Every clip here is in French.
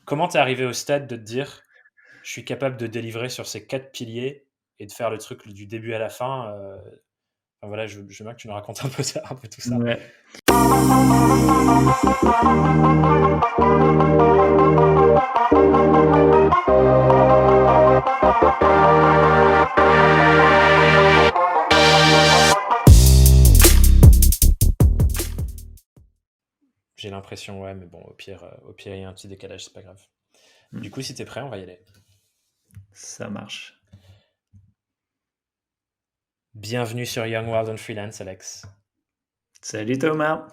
comment t'es arrivé au stade de te dire: «Je suis capable de délivrer sur ces 4 piliers et de faire le truc du début à la fin», enfin voilà, je veux bien que tu nous racontes un peu ça, un peu tout ça. Ouais. J'ai l'impression, ouais, mais bon, au pire, il y a un petit décalage, c'est pas grave. Du Hmm, coup, si t'es prêt, on va y aller. ça marche. Bienvenue sur Young World on Freelance, Alex. Salut Thomas.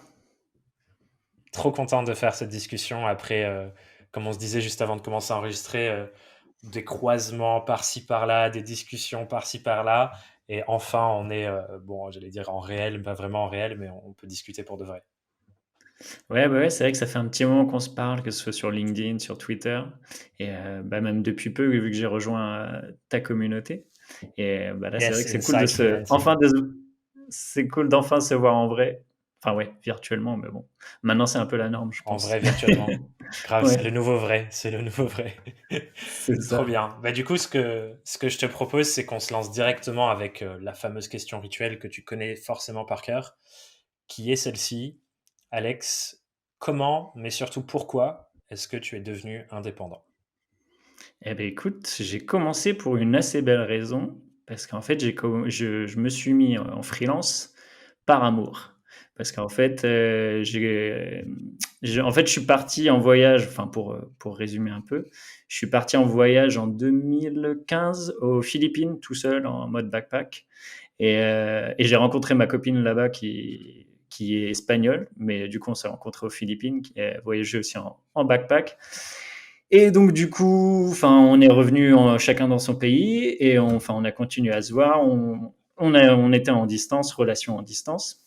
Trop content de faire cette discussion après, comme on se disait juste avant de commencer à enregistrer, des croisements par-ci par-là, des discussions par-ci par-là. Et enfin, on est, bon, j'allais dire en réel, pas vraiment en réel, mais on peut discuter pour de vrai. Ouais, bah ouais, c'est vrai que ça fait un petit moment qu'on se parle, que ce soit sur LinkedIn, sur Twitter, et bah, même depuis peu, vu que j'ai rejoint ta communauté. Et bah, là, c'est vrai Yes, que c'est cool Inside Freelancing. c'est cool d'enfin se voir en vrai. Enfin ouais, virtuellement, mais bon. Maintenant, c'est un peu la norme, je En pense. vrai, virtuellement. Grave, c'est Ouais, le nouveau vrai, c'est le nouveau vrai. c'est Trop ça. bien. Bah, du coup, ce que je te propose, c'est qu'on se lance directement avec la fameuse question rituelle que tu connais forcément par cœur, qui est celle-ci. Alex, comment, mais surtout pourquoi, est-ce que tu es devenu indépendant? Eh ben écoute, j'ai commencé pour une assez belle raison, parce qu'en fait, je me suis mis en freelance par amour. Parce qu'en fait, en fait, je suis parti en voyage, enfin pour résumer un peu, je suis parti en voyage en 2015 aux Philippines tout seul en mode backpack et j'ai rencontré ma copine là-bas qui est espagnole, mais du coup, on s'est rencontrés aux Philippines, qui a voyagé aussi en backpack. Et donc du coup, enfin, on est revenu chacun dans son pays et enfin, on a continué à se voir. On était en distance, relation en distance.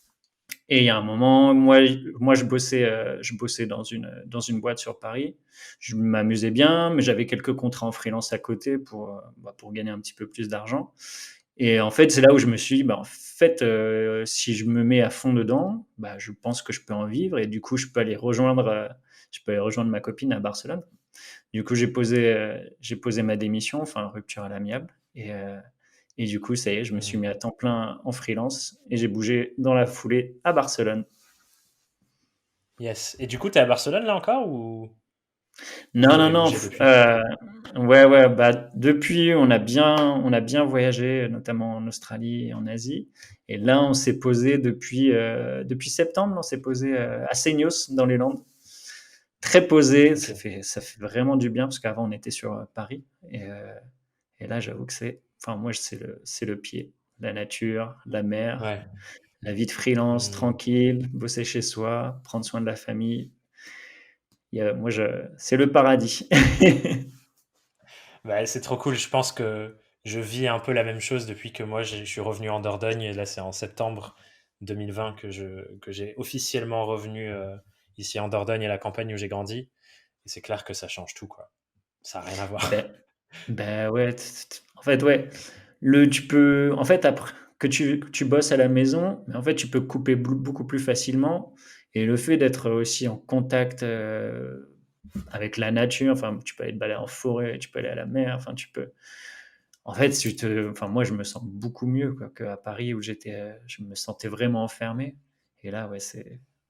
Et il y a un moment, moi je bossais dans une boîte sur Paris. Je m'amusais bien, mais j'avais quelques contrats en freelance à côté pour gagner un petit peu plus d'argent. Et en fait, c'est là où je me suis dit, bah, en fait, si je me mets à fond dedans, bah, je pense que je peux en vivre et du coup, je peux aller rejoindre ma copine à Barcelone. Du coup, j'ai posé ma démission, enfin rupture à l'amiable. Et du coup, ça y est, je me suis Mhm. mis à temps plein en freelance et j'ai bougé dans la foulée à Barcelone. Yes. Et du coup, tu es à Barcelone là encore ou Non, vous non, avez non. bougé depuis? Ouais, ouais. Bah, depuis, on a bien voyagé, notamment en Australie et en Asie. Et là, on s'est posé depuis septembre, on s'est posé à Seignos, dans les Landes. Très posé. Ok. Ça fait vraiment du bien parce qu'avant, on était sur Paris. Et là, j'avoue que enfin, moi, c'est le pied. La nature, la mer, Ouais. la vie de freelance, Hmm. tranquille, bosser chez soi, prendre soin de la famille. C'est le paradis. Bah, c'est trop cool. Je pense que je vis un peu la même chose depuis que moi je suis revenu en Dordogne. Et là, c'est en septembre 2020 que j'ai officiellement revenu ici en Dordogne, à la campagne où j'ai grandi. Et c'est clair que ça change tout, quoi. Ça n'a rien à voir. Ben, ben ouais, en fait, ouais. En fait, après que tu bosses à la maison, mais en fait, tu peux couper beaucoup plus facilement. Et le fait d'être aussi en contact avec la nature, enfin, tu peux aller te balader en forêt, tu peux aller à la mer, enfin, tu peux. En fait, enfin, moi, je me sens beaucoup mieux quoi, qu'à Paris où je me sentais vraiment enfermé. Et là, ouais,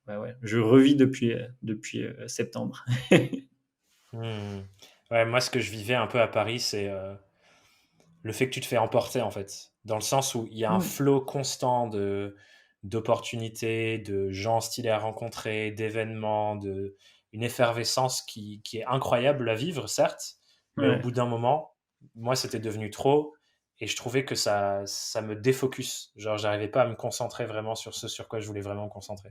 ouais, je revis depuis septembre. Hmm. Ouais, moi, ce que je vivais un peu à Paris, c'est le fait que tu te fais emporter, en fait. Dans le sens où il y a un Mm. flot constant d'opportunités, de gens stylés à rencontrer, d'événements, une effervescence qui est incroyable à vivre, certes, mais au Ouais. bout d'un moment, moi, c'était devenu trop et je trouvais que ça me défocus. Genre, j'arrivais pas à me concentrer vraiment sur ce sur quoi je voulais vraiment me concentrer.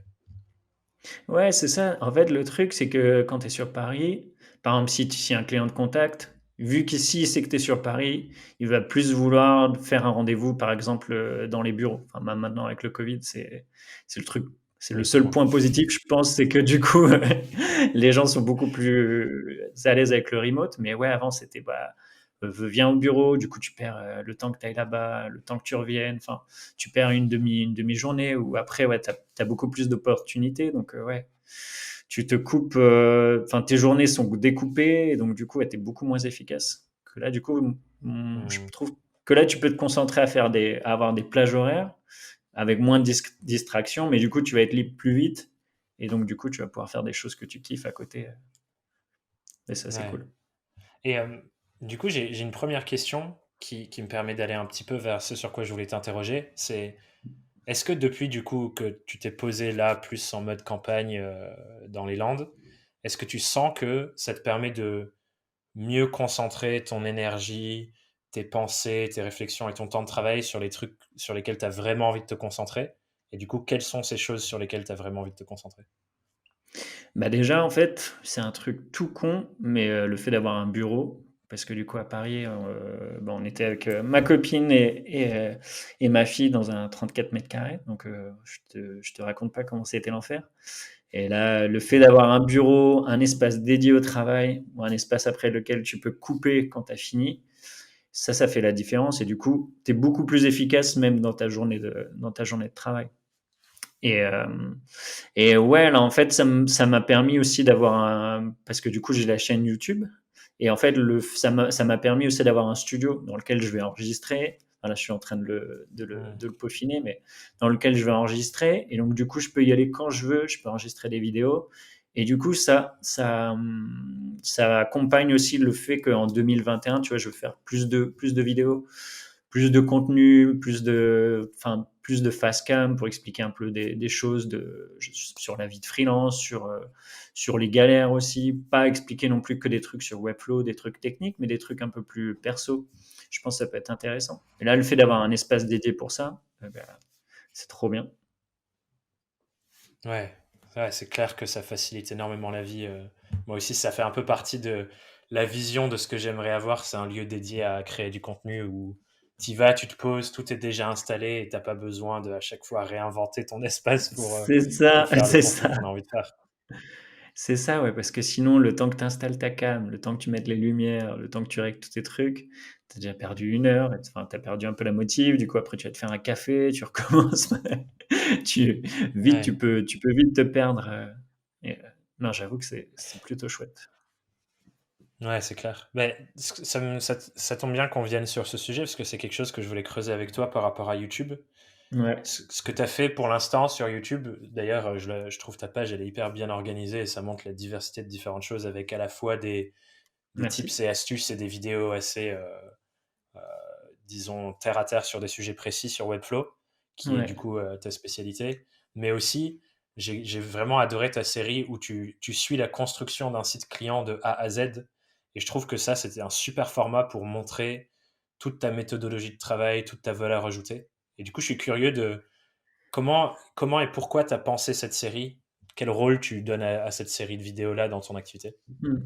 Ouais, c'est ça. En fait, le truc, c'est que quand tu es sur Paris, par exemple, si un client de contact, vu qu'ici, il sait que tu es sur Paris, il va plus vouloir faire un rendez-vous, par exemple, dans les bureaux. Enfin, maintenant, avec le Covid, c'est le truc, c'est le Oui, c'est seul moins point cool. positif, je pense, c'est que du coup, les gens sont beaucoup plus à l'aise avec le remote. Mais ouais, avant, c'était, bah, viens au bureau, du coup, tu perds le temps que tu ailles là-bas, le temps que tu reviennes. Enfin, tu perds une demi-journée ou après, ouais, tu as beaucoup plus d'opportunités. Donc, ouais, tu te coupes, enfin tes journées sont découpées et donc du coup, tu es beaucoup moins efficace. Que là, du coup, je Mmh. trouve que là, tu peux te concentrer à avoir des plages horaires avec moins de distractions, mais du coup, tu vas être libre plus vite et donc du coup, tu vas pouvoir faire des choses que tu kiffes à côté. Et ça, c'est Ouais. cool. Et du coup, j'ai une première question qui me permet d'aller un petit peu vers ce sur quoi je voulais t'interroger. C'est, est-ce que depuis du coup que tu t'es posé là, plus en mode campagne dans les Landes, est-ce que tu sens que ça te permet de mieux concentrer ton énergie, tes pensées, tes réflexions et ton temps de travail sur les trucs sur lesquels tu as vraiment envie de te concentrer? Et du coup, quelles sont ces choses sur lesquelles tu as vraiment envie de te concentrer? Bah, déjà, en fait, c'est un truc tout con, mais le fait d'avoir un bureau, parce que du coup, à Paris, bah, on était avec, ma copine et ma fille dans un 34 mètres carrés. Donc je te raconte pas comment c'était l'enfer. Et là, le fait d'avoir un bureau, un espace dédié au travail ou un espace après lequel tu peux couper quand tu as fini, ça fait la différence et du coup, tu es beaucoup plus efficace même dans ta journée de travail. Et, ouais, là, en fait, ça m'a permis aussi d'avoir un. Parce que du coup, j'ai la chaîne YouTube. Et en fait, ça m'a permis aussi d'avoir un studio dans lequel je vais enregistrer. Enfin, là, je suis en train Mmh. de le peaufiner, mais dans lequel je vais enregistrer. Et donc, du coup, je peux y aller quand je veux. Je peux enregistrer des vidéos. Et du coup, ça accompagne aussi le fait qu'en 2021, tu vois, je veux faire plus de vidéos, plus de contenu, plus de face cam pour expliquer un peu des choses sur la vie de freelance, sur les galères aussi. Pas expliquer non plus que des trucs sur Webflow, des trucs techniques, mais des trucs un peu plus perso. Je pense que ça peut être intéressant. Et là, le fait d'avoir un espace dédié pour ça, ben, c'est trop bien. Ouais, ouais, c'est clair que ça facilite énormément la vie. Moi aussi, ça fait un peu partie de la vision de ce que j'aimerais avoir. C'est un lieu dédié à créer du contenu où tu vas, tu te poses, tout est déjà installé et t'as pas besoin de à chaque fois réinventer ton espace C'est ça, pour faire le c'est contenu ça. qu'on a envie de faire. C'est ça, ouais, parce que sinon, le temps que tu installes ta cam, le temps que tu mettes les lumières, le temps que tu règles tous tes trucs, tu as déjà perdu 1 heure, enfin, tu as perdu un peu la motive, du coup, après, tu vas te faire un café, tu recommences. Tu, vite, tu Ouais, peux, tu peux vite te perdre. Non, j'avoue que c'est plutôt chouette. ouais, c'est clair. Mais ça tombe bien qu'on vienne sur ce sujet parce que c'est quelque chose que je voulais creuser avec toi par rapport à YouTube. Ouais, Ce que tu as fait pour l'instant sur YouTube, d'ailleurs, je trouve ta page, elle est hyper bien organisée et ça montre la diversité de différentes choses avec à la fois des merci. tips et astuces et des vidéos assez, euh, disons, terre à terre sur des sujets précis sur Webflow, qui est du Ouais, coup ta spécialité. Mais aussi, j'ai vraiment adoré ta série où tu suis la construction d'un site client de A à Z. Et je trouve que ça, c'était un super format pour montrer toute ta méthodologie de travail, toute ta valeur ajoutée. Et du coup, je suis curieux de comment et pourquoi tu as pensé cette série. Quel rôle tu donnes à cette série de vidéos-là dans ton activité? Hmm.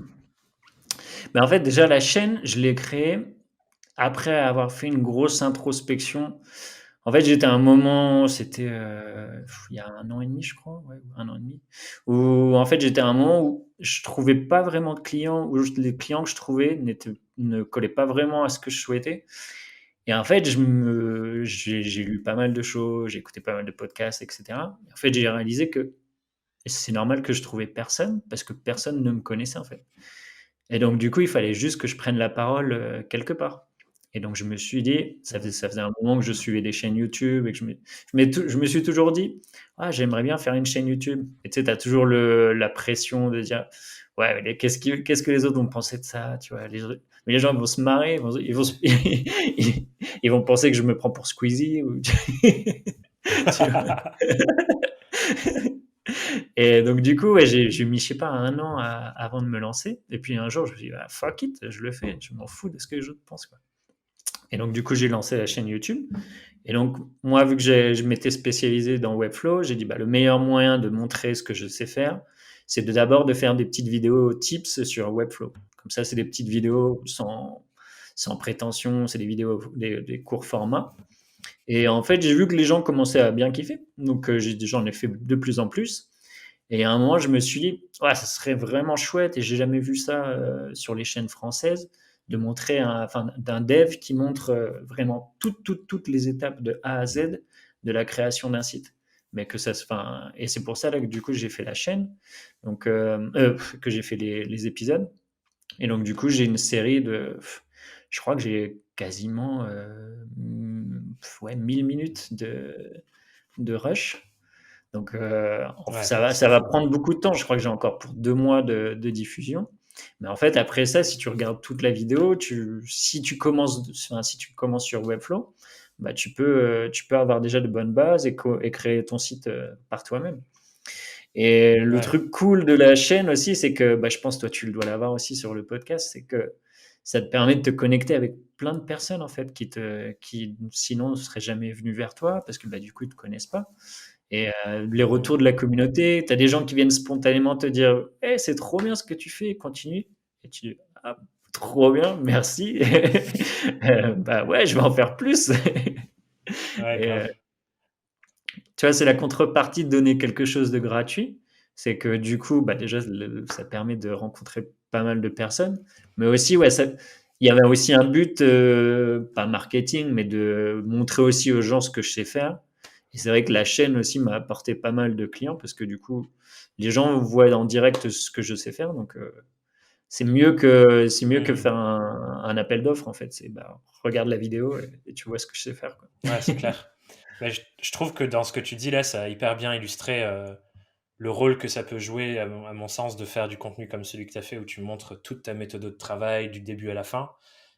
Ben, en fait, déjà, la chaîne, je l'ai créée après avoir fait une grosse introspection. En fait, j'étais à un moment, c'était il y a 1 an et demi, je crois, ouais, 1 an et demi, où en fait j'étais à un moment où je trouvais pas vraiment de clients, où les clients que je trouvais ne collaient pas vraiment à ce que je souhaitais. Et en fait, j'ai lu pas mal de choses, j'ai écouté pas mal de podcasts, etc. Et en fait, j'ai réalisé que c'est normal que je trouvais personne parce que personne ne me connaissait en fait. Et donc, du coup, il fallait juste que je prenne la parole quelque part. Et donc, je me suis dit, Mhm. ça faisait un moment que je suivais des chaînes YouTube et que je me suis toujours dit, ah, j'aimerais bien faire une chaîne YouTube. Et tu sais, tu as toujours la pression de dire, ouais, mais qu'est-ce que les autres vont penser de ça, tu vois, mais les gens vont se marrer, ils vont penser que je me prends pour Squeezie. Tu vois. Et donc, du coup, ouais, j'ai mis, je sais pas, 1 an avant de me lancer. Et puis un jour, je me suis dit, ah, fuck it, je le fais. Je m'en fous de ce que les autres pensent, quoi. Et donc, du coup, j'ai lancé la chaîne YouTube. Et donc, moi, vu que je m'étais spécialisé dans Webflow, j'ai dit, bah, le meilleur moyen de montrer ce que je sais faire, c'est d'abord de faire des petites vidéos tips sur Webflow. Comme ça, c'est des petites vidéos sans prétention, c'est des vidéos, des courts formats. Et en fait, j'ai vu que les gens commençaient à bien kiffer. Donc, j'en ai fait de plus en plus. Et à un moment, je me suis dit, ouais, ça serait vraiment chouette, et j'ai jamais vu ça sur les chaînes françaises, de montrer enfin, d'un dev qui montre vraiment toutes les étapes de A à Z de la création d'un site. mais que ça se, enfin, et c'est pour ça là que du coup j'ai fait la chaîne, donc que j'ai fait les épisodes. Et donc du coup j'ai une série de, je crois que j'ai quasiment ouais, 1000 minutes de rush. Donc Ouais, ça c'est va fou. prendre beaucoup de temps. Je crois que j'ai encore pour 2 mois de diffusion. Mais en fait, après ça, si tu regardes toute la vidéo, si tu commences, enfin, si tu commences sur Webflow, bah, tu peux avoir déjà de bonnes bases et créer ton site par toi-même. Et le Ouais. truc cool de la chaîne aussi, c'est que bah, je pense toi tu le dois l'avoir aussi sur le podcast, c'est que ça te permet de te connecter avec plein de personnes en fait qui sinon ne seraient jamais venues vers toi parce que bah, du coup ils te connaissent pas. Et les retours Mm. de la communauté, tu as des gens qui viennent spontanément te dire hey, c'est trop bien ce que tu fais, continue. Et tu dis ah, trop bien, merci. Bah ouais, je vais en faire plus. Ouais, Et, grave. tu vois, c'est la contrepartie de donner quelque chose de gratuit. C'est que du coup, bah déjà, ça permet de rencontrer pas mal de personnes. Mais aussi, ouais, il y avait aussi un but, pas marketing, mais de montrer aussi aux gens ce que je sais faire. Et c'est vrai que la chaîne aussi m'a apporté pas mal de clients parce que du coup, les gens voient en direct ce que je sais faire. Donc, c'est mieux que Mm. faire un appel d'offres en fait. C'est bah, regarde la vidéo et tu vois ce que je sais faire, quoi. Ouais, c'est clair. Mais je trouve que dans ce que tu dis là, ça a hyper bien illustré le rôle que ça peut jouer, à mon sens, de faire du contenu comme celui que tu as fait, où tu montres toute ta méthode de travail du début à la fin.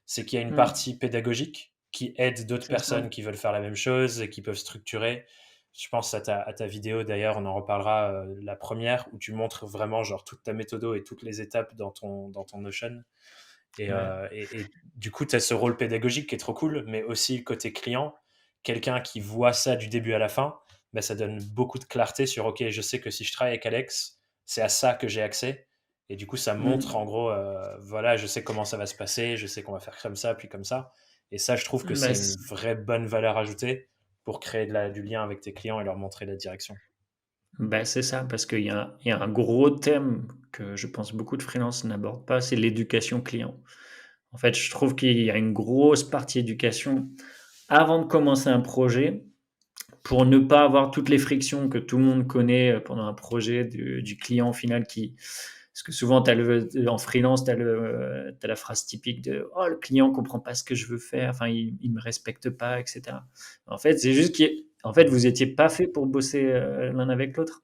C'est qu'il y a une Mm, partie pédagogique qui aide d'autres c'est ça. personnes qui veulent faire la même chose et qui peuvent structurer. Je pense à ta vidéo d'ailleurs, on en reparlera, la première, où tu montres vraiment genre toute ta méthode et toutes les étapes dans ton Notion. Ouais. Et du coup, tu as ce rôle pédagogique qui est trop cool, mais aussi le côté client, quelqu'un qui voit ça du début à la fin, bah, ça donne beaucoup de clarté sur, OK, je sais que si je travaille avec Alex, c'est à ça que j'ai accès. Et du coup, ça montre en Mm. gros, voilà, je sais comment ça va se passer, je sais qu'on va faire comme ça, puis comme ça. Et ça, je trouve que Bah, c'est une vraie bonne valeur ajoutée pour créer du lien avec tes clients et leur montrer la direction. c'est ça, parce qu'il y a un gros thème que je pense beaucoup de freelances n'abordent pas, c'est l'éducation client. En fait, je trouve qu'il y a une grosse partie éducation avant de commencer un projet pour ne pas avoir toutes les frictions que tout le monde connaît pendant un projet du client final qui. Parce que souvent, en freelance, t'as la phrase typique de oh, le client comprend pas ce que je veux faire, enfin, il me respecte pas, etc. En fait, c'est juste qu'en fait, vous étiez pas fait pour bosser l'un avec l'autre.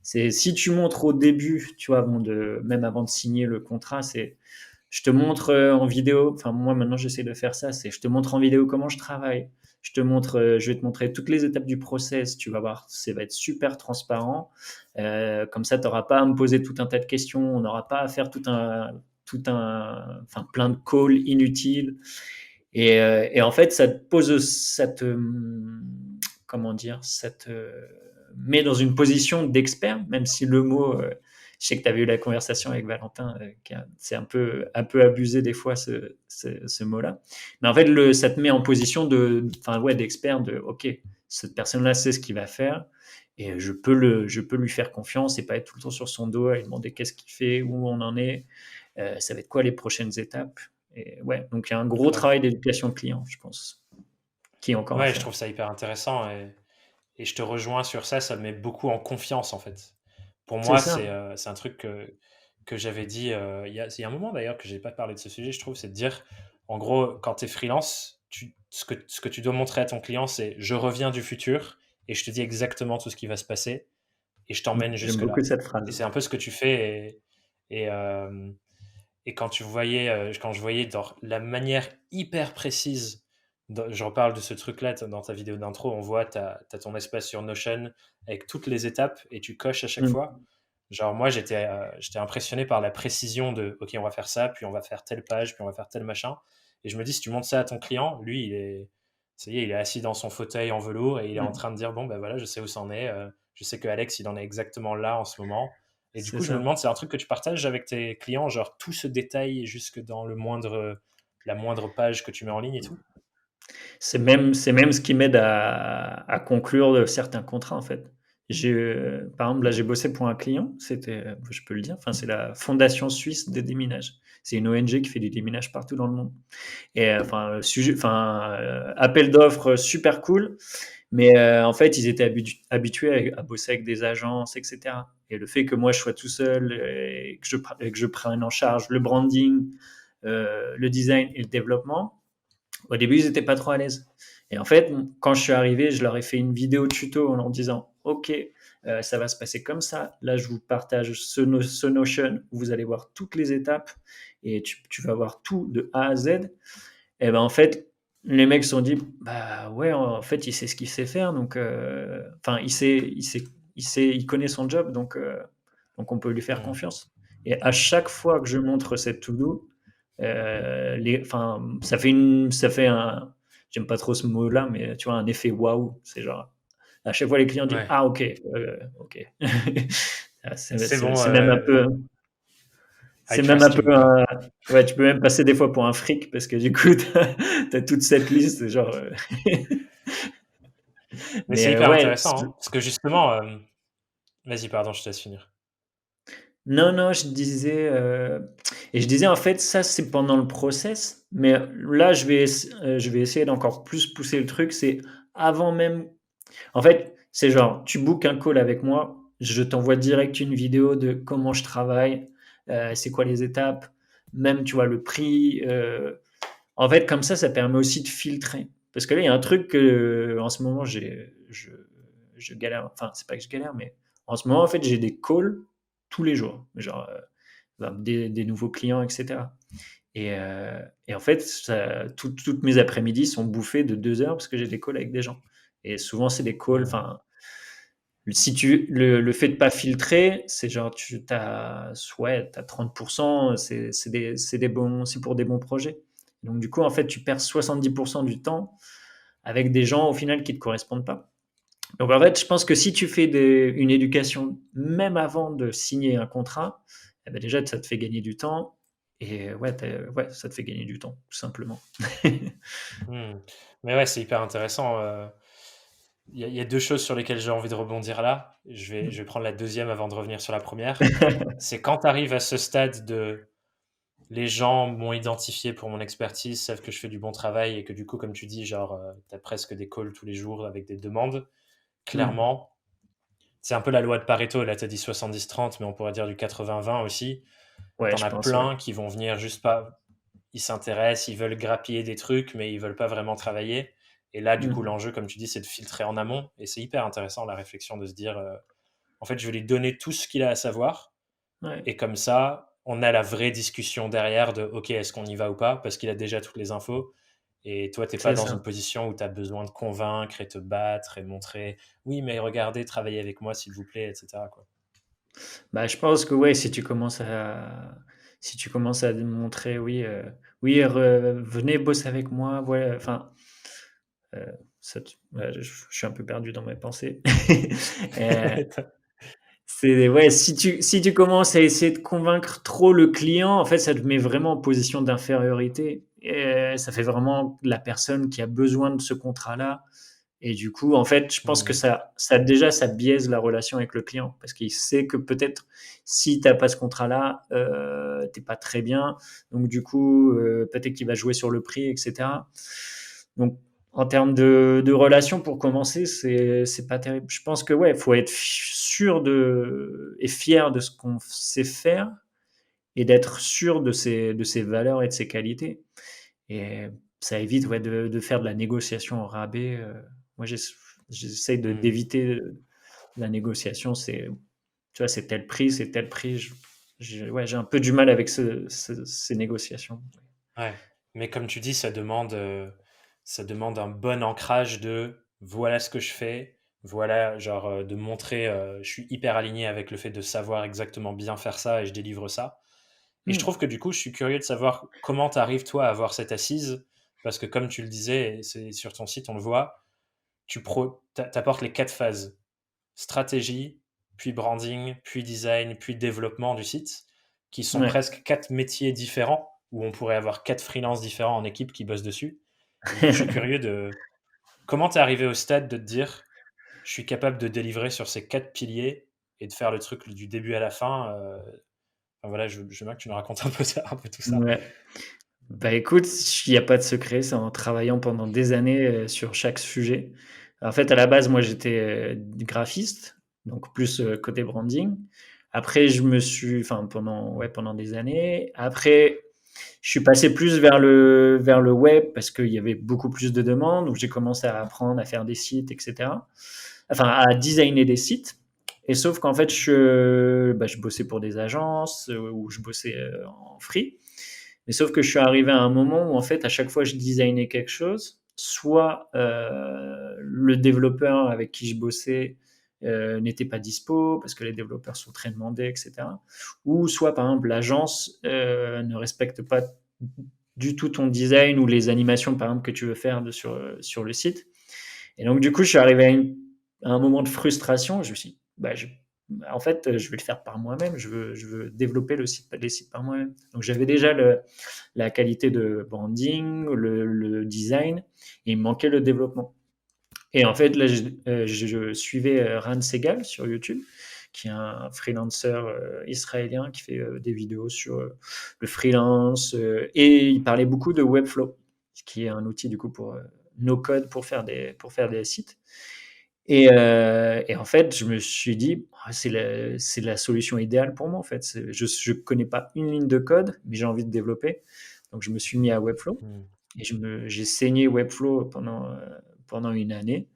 C'est si tu montres au début, tu vois, même avant de signer le contrat, c'est je te montre en vidéo, enfin moi maintenant j'essaie de faire ça, c'est je te montre en vidéo comment je travaille, je vais te montrer toutes les étapes du process, tu vas voir, ça va être super transparent. Comme ça, tu n'auras pas à me poser tout un tas de questions, on n'aura pas à faire enfin plein de calls inutiles. Et en fait, comment dire, ça te met dans une position d'expert, même si le mot, je sais que tu avais eu la conversation avec Valentin, c'est un peu abusé des fois ce mot-là. Mais en fait, ça te met en position enfin, ouais, d'expert, OK, cette personne-là sait ce qu'il va faire et je peux lui faire confiance et pas être tout le temps sur son dos à lui demander qu'est-ce qu'il fait, où on en est, ça va être quoi les prochaines étapes. Et ouais, donc il y a un gros Grave. travail d'éducation client, je pense, qui est encore à Ouais, je faire. trouve ça hyper intéressant et je te rejoins sur ça, ça me met beaucoup en confiance en fait. Pour C'est moi, ça. c'est un truc que j'avais dit, il y a un moment d'ailleurs que j'ai pas parlé de ce sujet, je trouve, c'est de dire, en gros, quand tu es freelance, ce que tu dois montrer à ton client, c'est je reviens du futur et je te dis exactement tout ce qui va se passer et je t'emmène J'aime beaucoup jusque-là. cette Et phrase. c'est un peu ce que tu fais et, et quand je voyais dans la manière hyper précise, je reparle de ce truc-là dans ta vidéo d'intro, on voit, tu as ton espace sur Notion avec toutes les étapes et tu coches à chaque fois. Mm. Genre, moi, j'étais impressionné par la précision de, OK, on va faire ça, puis on va faire telle page, puis on va faire tel machin. Et je me dis, si tu montres ça à ton client, lui, ça y est, il est assis dans son fauteuil en velours et il est en Mm. train de dire, bon, ben voilà, je sais où ça en est. Je sais que Alex, il en est exactement là en ce moment. Et du C'est coup, je me ça. demande, c'est un truc que tu partages avec tes clients, genre tout ce détail jusque dans la moindre page que tu mets en ligne et tout? C'est même ce qui m'aide à conclure certains contrats, en fait. Par exemple, là, j'ai bossé pour un client, je peux le dire, enfin, c'est la Fondation suisse des déminages. C'est une ONG qui fait du déminage partout dans le monde. Et enfin, appel d'offres super cool. Mais en fait, ils étaient habitués à bosser avec des agences, etc. Et le fait que moi, je sois tout seul et que je prenne en charge le branding, le design et le développement, au début, ils n'étaient pas trop à l'aise. Et en fait, quand je suis arrivé, je leur ai fait une vidéo tuto en leur disant, OK, ça va se passer comme ça. Là, je vous partage ce Notion où vous allez voir toutes les étapes et tu vas voir tout de A à Z. Et ben en fait, les mecs se sont dit, bah ouais, en fait, il sait ce qu'il sait faire, donc, enfin, il connaît son job, donc on peut lui faire Mmh. confiance. Et à chaque fois que je montre cette to-do, enfin, ça fait un, j'aime pas trop ce mot-là, mais tu vois, un effet waouh. C'est genre, à chaque fois, les clients disent, Ouais. ah ok, ok. Ah, C'est bon, c'est même un peu, I c'est même un trust peu you, quoi. un... Ouais, tu peux même passer des fois pour un fric parce que du coup, t'as toute cette liste, genre. Mais c'est Mais hyper ouais. intéressant, hein, parce que justement, vas-y, pardon, je te laisse finir. Non, non, et je disais en fait, ça c'est pendant le process, mais là je vais essayer d'encore plus pousser le truc. C'est avant même. En fait, c'est genre, tu bookes un call avec moi, je t'envoie direct une vidéo de comment je travaille, c'est quoi les étapes, même tu vois le prix. En fait, comme ça permet aussi de filtrer. Parce que là, il y a un truc que, en ce moment, je galère. Enfin, c'est pas que je galère, mais en ce moment, en fait, j'ai des calls tous les jours. Genre, des nouveaux clients, etc. Et en fait, toutes mes après-midi sont bouffées de 2 heures parce que j'ai des calls avec des gens. Et souvent, c'est des calls. Mmh. Enfin, si le fait de pas filtrer, c'est genre, t'as 30%, c'est pour des bons projets. Donc, du coup, en fait, tu perds 70% du temps avec des gens, au final, qui te correspondent pas. Donc, en fait, je pense que si tu fais une éducation, même avant de signer un contrat, eh ben déjà, ça te fait gagner du temps. Et ouais, ouais, ça te fait gagner du temps, tout simplement. Mmh. Mais ouais, c'est hyper intéressant, il y a 2 choses sur lesquelles j'ai envie de rebondir là. Je vais prendre la deuxième avant de revenir sur la première. C'est quand tu arrives à ce stade de: «Les gens m'ont identifié pour mon expertise, savent que je fais du bon travail» et que du coup, comme tu dis, genre, tu as presque des calls tous les jours avec des demandes. Hmm. Clairement, c'est un peu la loi de Pareto. Là, tu as dit 70-30, mais on pourrait dire du 80-20 aussi. Ouais, T'en je as pense, ouais. plein qui vont venir juste pas, ils s'intéressent, ils veulent grappiller des trucs, mais ils veulent pas vraiment travailler. Et là, du coup, Hmm. l'enjeu, comme tu dis, c'est de filtrer en amont. Et c'est hyper intéressant la réflexion de se dire, en fait, je vais lui donner tout ce qu'il a à savoir. Ouais, Et comme ça, on a la vraie discussion derrière de, OK, est-ce qu'on y va ou pas? Parce qu'il a déjà toutes les infos. Et toi, t'es pas c'est dans une ça. position où tu as besoin de convaincre et te battre et montrer, oui, mais regardez, travaillez avec moi, s'il vous plaît, etc., quoi. Bah, je pense que ouais, si tu commences à démontrer, oui, oui, venez bosser avec moi, voilà, enfin, ouais, je suis un peu perdu dans mes pensées. Euh, c'est ouais, si tu commences à essayer de convaincre trop le client, en fait, ça te met vraiment en position d'infériorité. Et ça fait vraiment la personne qui a besoin de ce contrat-là. Et du coup, en fait, je pense que Hmm. ça biaise la relation avec le client parce qu'il sait que peut-être si tu n'as pas ce contrat-là, tu n'es pas très bien. Donc, du coup, peut-être qu'il va jouer sur le prix, etc. Donc, en termes de relation, pour commencer, c'est pas terrible. Je pense que ouais, faut être sûr et fier de ce qu'on sait faire et d'être sûr de ses valeurs et de ses qualités. Et ça évite ouais, de faire de la négociation au rabais. Moi, j'essaie Hmm. d'éviter la négociation. Tu vois, c'est tel prix, c'est tel prix. Ouais, j'ai un peu du mal avec ces négociations. Ouais, mais comme tu dis, ça demande un bon ancrage de voilà ce que je fais, voilà, genre de montrer, je suis hyper aligné avec le fait de savoir exactement bien faire ça et je délivre ça. Et je Hmm. trouve que du coup, je suis curieux de savoir comment t'arrives toi à avoir cette assise, parce que comme tu le disais, et c'est sur ton site, on le voit, t'apportes les 4 phases: stratégie, puis branding, puis design, puis développement du site, qui sont Ouais. presque 4 métiers différents, où on pourrait avoir 4 freelances différents en équipe qui bossent dessus. Et du coup, je suis curieux de comment tu es arrivé au stade de te dire, je suis capable de délivrer sur ces 4 piliers et de faire le truc du début à la fin. Enfin, voilà, je veux bien que tu nous racontes un peu ça, un peu tout ça. Ouais. Bah écoute, il n'y a pas de secret, c'est en travaillant pendant des années sur chaque sujet. En fait, à la base, moi, j'étais graphiste, donc plus côté branding. Après, enfin, pendant des années. Après, je suis passé plus vers le web parce qu'il y avait beaucoup plus de demandes, où j'ai commencé à apprendre à faire des sites, etc. Enfin, à designer des sites. Et sauf qu'en fait, je bossais pour des agences où je bossais en free. Mais sauf que je suis arrivé à un moment où, en fait, à chaque fois que je designais quelque chose, soit le développeur avec qui je bossais n'était pas dispo parce que les développeurs sont très demandés, etc. Ou soit, par exemple, l'agence ne respecte pas du tout ton design ou les animations, par exemple, que tu veux faire sur le site. Et donc, du coup, je suis arrivé à un moment de frustration. Je me suis dit, en fait, je vais le faire par moi-même. Je veux développer les sites par moi-même. Donc, j'avais déjà la qualité de branding, le design, et il me manquait le développement. Et en fait, là, je suivais Ran Segal sur YouTube, qui est un freelancer israélien qui fait des vidéos sur le freelance, et il parlait beaucoup de Webflow, qui est un outil du coup pour no code pour faire des sites. Et en fait, je me suis dit, ah, c'est la solution idéale pour moi. En fait, je connais pas une ligne de code, mais j'ai envie de développer. Donc, je me suis mis à Webflow Hmm. et j'ai saigné Webflow pendant une année.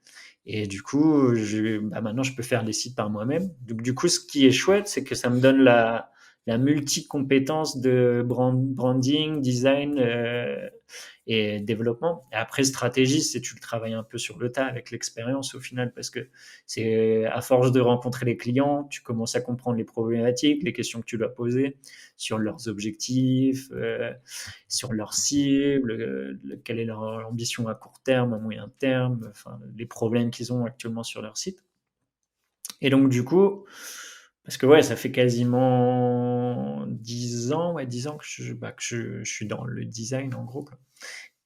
Et du coup, maintenant, je peux faire des sites par moi-même. Donc, du coup, ce qui est chouette, c'est que ça me donne la multi-compétence de branding, design et développement. Et après, stratégie, c'est tu le travailles un peu sur le tas avec l'expérience au final, parce que c'est à force de rencontrer les clients, tu commences à comprendre les problématiques, les questions que tu dois poser sur leurs objectifs, sur leurs cibles, quelle est leur ambition à court terme, à moyen terme, enfin, les problèmes qu'ils ont actuellement sur leur site. Et donc, du coup, parce que ouais, ça fait quasiment 10 ans, ouais, 10 ans que je suis dans le design en gros, quoi.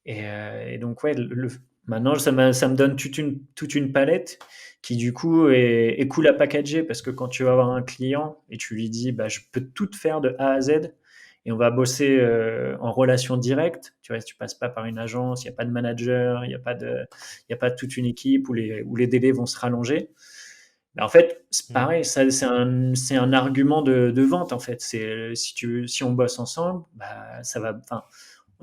Et donc, ouais, maintenant, ça me donne toute une palette qui, du coup, est cool à packager parce que quand tu vas avoir un client et tu lui dis, bah, je peux tout faire de A à Z et on va bosser en relation directe, tu vois, tu passes pas par une agence, il n'y a pas de manager, il y a pas toute une équipe où les délais vont se rallonger. Mais en fait, c'est Hmm. pareil, c'est un argument de vente, en fait. Si on bosse ensemble, bah, ça va, enfin,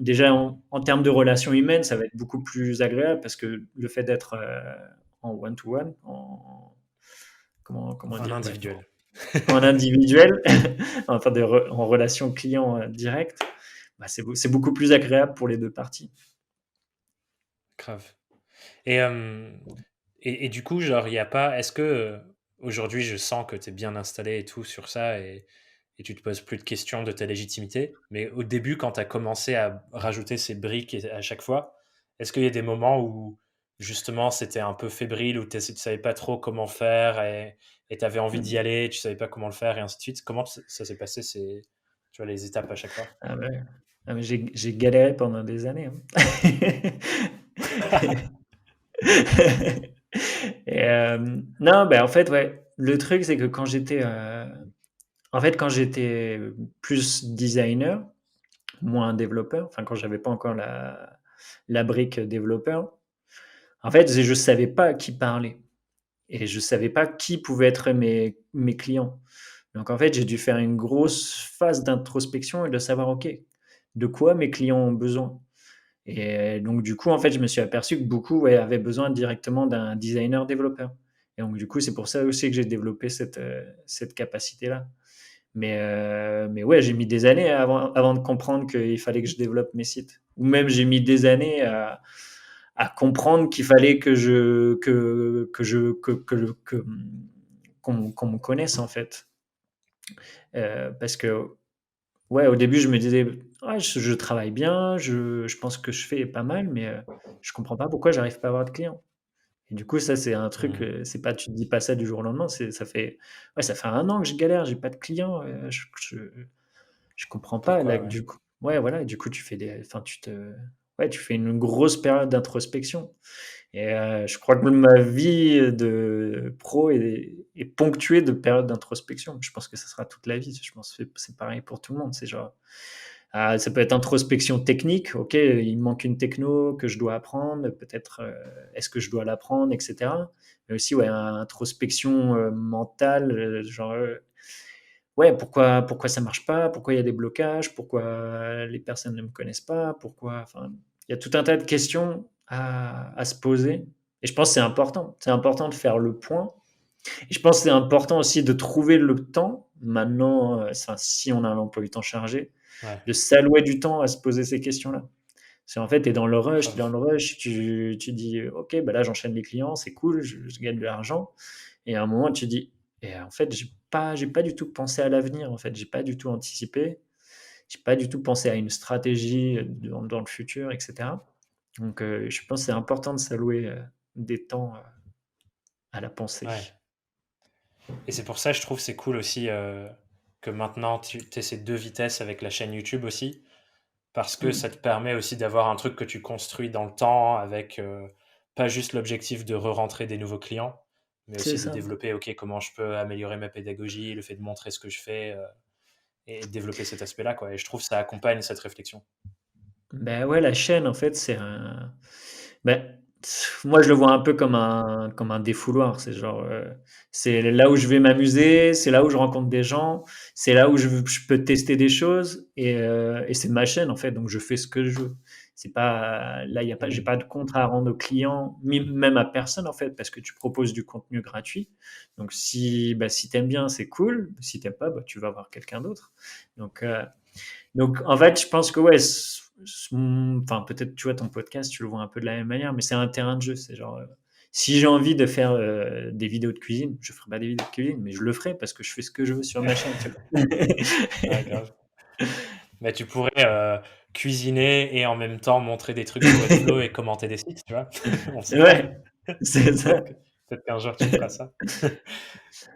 déjà en termes de relations humaines, ça va être beaucoup plus agréable parce que le fait d'être en one-to-one, comment En dire, ouais, individuel. en individuel, enfin en relation client directe, bah, c'est beaucoup plus agréable pour les deux parties. Grave. Et, et du coup, genre, il y a pas. Est-ce que aujourd'hui, je sens que tu es bien installé et tout sur ça et tu te poses plus de questions de ta légitimité. Mais au début, quand tu as commencé à rajouter ces briques à chaque fois, est-ce qu'il y a des moments où justement c'était un peu fébrile, où tu savais pas trop comment faire et tu avais envie d'y aller, tu savais pas comment le faire et ainsi de suite? Comment ça s'est passé, tu vois, les étapes à chaque fois? Ah ouais. Ah, mais j'ai galéré pendant des années, hein. Non, ben en fait, ouais, le truc, c'est que quand j'étais plus designer, moins développeur, enfin, quand j'avais pas encore la brique développeur, en fait, je savais pas à qui parler et je savais pas qui pouvaient être mes clients. Donc, en fait, j'ai dû faire une grosse phase d'introspection et de savoir, OK, de quoi mes clients ont besoin. Et donc, du coup, en fait, je me suis aperçu que beaucoup, ouais, avaient besoin directement d'un designer développeur. Et donc, du coup, c'est pour ça aussi que j'ai développé cette capacité-là. Mais ouais, j'ai mis des années avant de comprendre qu'il fallait que je développe mes sites. Ou même j'ai mis des années à comprendre qu'il fallait qu'on me connaisse en fait. Parce que ouais, au début, je me disais, ouais, je travaille bien, je pense que je fais pas mal, mais je comprends pas pourquoi j'arrive pas à avoir de clients. Et du coup, ça, c'est un truc, Hmm. c'est pas, tu te dis pas ça du jour au lendemain, ouais, ça fait un an que je galère, j'ai pas de clients, je comprends pas. Là, Pourquoi, ouais. du coup, ouais, voilà, du coup, enfin, ouais, tu fais une grosse période d'introspection. Et je crois que ma vie de pro est ponctuée de périodes d'introspection. Je pense que ça sera toute la vie. Je pense que c'est pareil pour tout le monde. C'est genre, Ça peut être introspection technique. Ok, il me manque une techno que je dois apprendre. Peut-être est-ce que je dois l'apprendre, etc. Mais aussi ouais, introspection mentale, genre ouais, pourquoi ça marche pas, pourquoi il y a des blocages, pourquoi les personnes ne me connaissent pas, pourquoi, enfin, il y a tout un tas de questions à se poser. Et je pense que c'est important. C'est important de faire le point. Et je pense que c'est important aussi de trouver le temps, maintenant, enfin, si on a un emploi du temps chargé, Ouais, de s'allouer du temps à se poser ces questions-là. C'est en fait, tu es dans le rush, grave. tu dis, ok, bah là j'enchaîne les clients, c'est cool, je gagne de l'argent. Et à un moment, tu dis, et en fait, j'ai pas du tout pensé à l'avenir, en fait, j'ai pas du tout anticipé, j'ai pas du tout pensé à une stratégie dans le futur, etc. Donc, je pense que c'est important de s'allouer des temps à la Ouais. pensée. Et c'est pour ça, je trouve, c'est cool aussi que maintenant tu aies ces deux vitesses avec la chaîne YouTube aussi, parce que ça Mm. te permet aussi d'avoir un truc que tu construis dans le temps avec pas juste l'objectif de re-rentrer des nouveaux clients, mais C'est aussi de ça. développer, ok, comment je peux améliorer ma pédagogie, le fait de montrer ce que je fais et développer cet aspect-là, quoi. Et je trouve que ça accompagne cette réflexion. Ben ouais, la chaîne, en fait, c'est un. Ben, moi, je le vois un peu comme un défouloir. C'est genre, c'est là où je vais m'amuser, c'est là où je rencontre des gens, c'est là où je peux tester des choses et c'est ma chaîne, en fait. Donc, je fais ce que je veux. C'est pas, là, il y a pas, j'ai Mm. pas de compte à rendre aux clients, même à personne, en fait, parce que tu proposes du contenu gratuit. Donc, si t'aimes bien, c'est cool. Si t'aimes pas, bah, tu vas voir quelqu'un d'autre. Donc, en fait, je pense que ouais, enfin peut-être tu vois ton podcast, tu le vois un peu de la même manière, mais c'est un terrain de jeu. C'est genre, si j'ai envie de faire des vidéos de cuisine, je ferai pas des vidéos de cuisine, mais je le ferai parce que je fais ce que je veux sur ma chaîne, tu vois. Ouais, grave. Mais tu pourrais cuisiner et en même temps montrer des trucs sur Webflow et commenter des sites, tu vois? On sait pas. Ouais, c'est ça. Peut-être qu'un jour tu feras ça.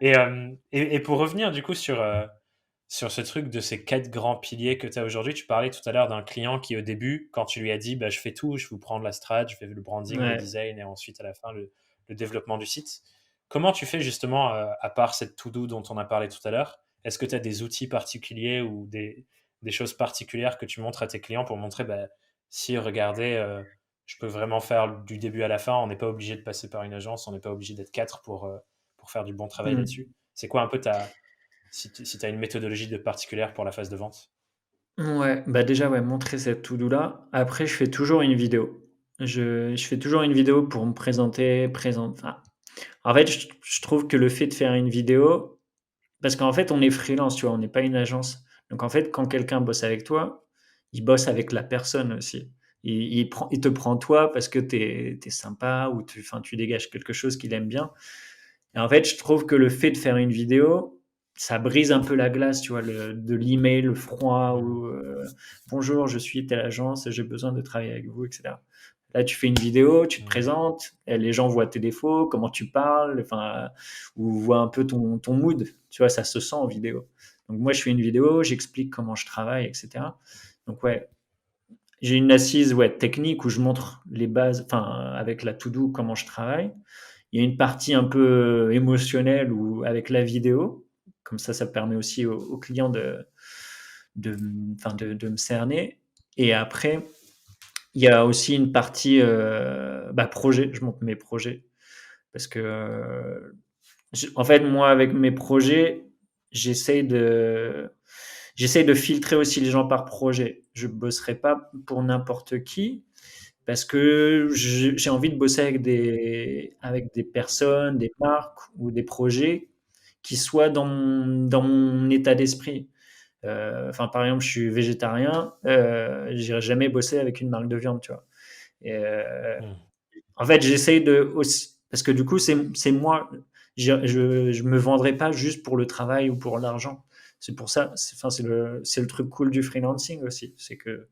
Et pour revenir du coup sur ce truc de ces 4 grands piliers que tu as aujourd'hui, tu parlais tout à l'heure d'un client qui au début, quand tu lui as dit: «Bah, je fais tout, je vous prends de la strat, je fais le branding, le Ouais. design et ensuite à la fin le développement du site». Comment tu fais justement, à part cette to do dont on a parlé tout à l'heure? Est-ce que tu as des outils particuliers ou des choses particulières que tu montres à tes clients pour montrer: «Bah, si regardez, je peux vraiment faire du début à la fin, on n'est pas obligé de passer par une agence, on n'est pas obligé d'être 4 pour faire du bon travail Mm. là-dessus». C'est quoi un peu ta si tu as une méthodologie de particulière pour la phase de vente? Ouais, bah déjà, ouais, montrer cette to-do là. Après, je fais toujours une vidéo. Je fais toujours une vidéo pour me enfin, en fait, je trouve que le fait de faire une vidéo, parce qu'en fait, on est freelance, tu vois, on n'est pas une agence. Donc en fait, quand quelqu'un bosse avec toi, il bosse avec la personne aussi. Il te prend toi parce que tu es sympa ou enfin, tu dégages quelque chose qu'il aime bien. Et en fait, je trouve que le fait de faire une vidéo, ça brise un peu la glace, tu vois, de l'email le froid Mmh. ou bonjour, je suis telle agence, j'ai besoin de travailler avec vous, etc. Là, tu fais une vidéo, tu te Mmh. présentes, et les gens voient tes défauts, comment tu parles, enfin, ou voient un peu ton mood. Tu vois, ça se sent en vidéo. Donc moi, je fais une vidéo, j'explique comment je travaille, etc. Donc ouais, j'ai une assise ouais, technique où je montre les bases, enfin, avec la to-do, comment je travaille. Il y a une partie un peu émotionnelle ou avec la vidéo. Comme ça permet aussi aux clients de, enfin de me cerner. Et après, il y a aussi une partie bah, projet. Je montre mes projets. Parce que, en fait, moi, avec mes projets, j'essaye de, j'essaye de filtrer aussi les gens par projet. Je ne bosserai pas pour n'importe qui parce que j'ai envie de bosser avec des personnes, des marques ou des projets qui soient dans mon état d'esprit. Enfin, par exemple, je suis végétarien, j'irai jamais bosser avec une marque de viande, tu vois. Et, Mmh. en fait, j'essaye de aussi, parce que du coup, c'est moi, je me vendrai pas juste pour le travail ou pour l'argent. C'est pour ça, enfin, c'est le truc cool du freelancing aussi, c'est que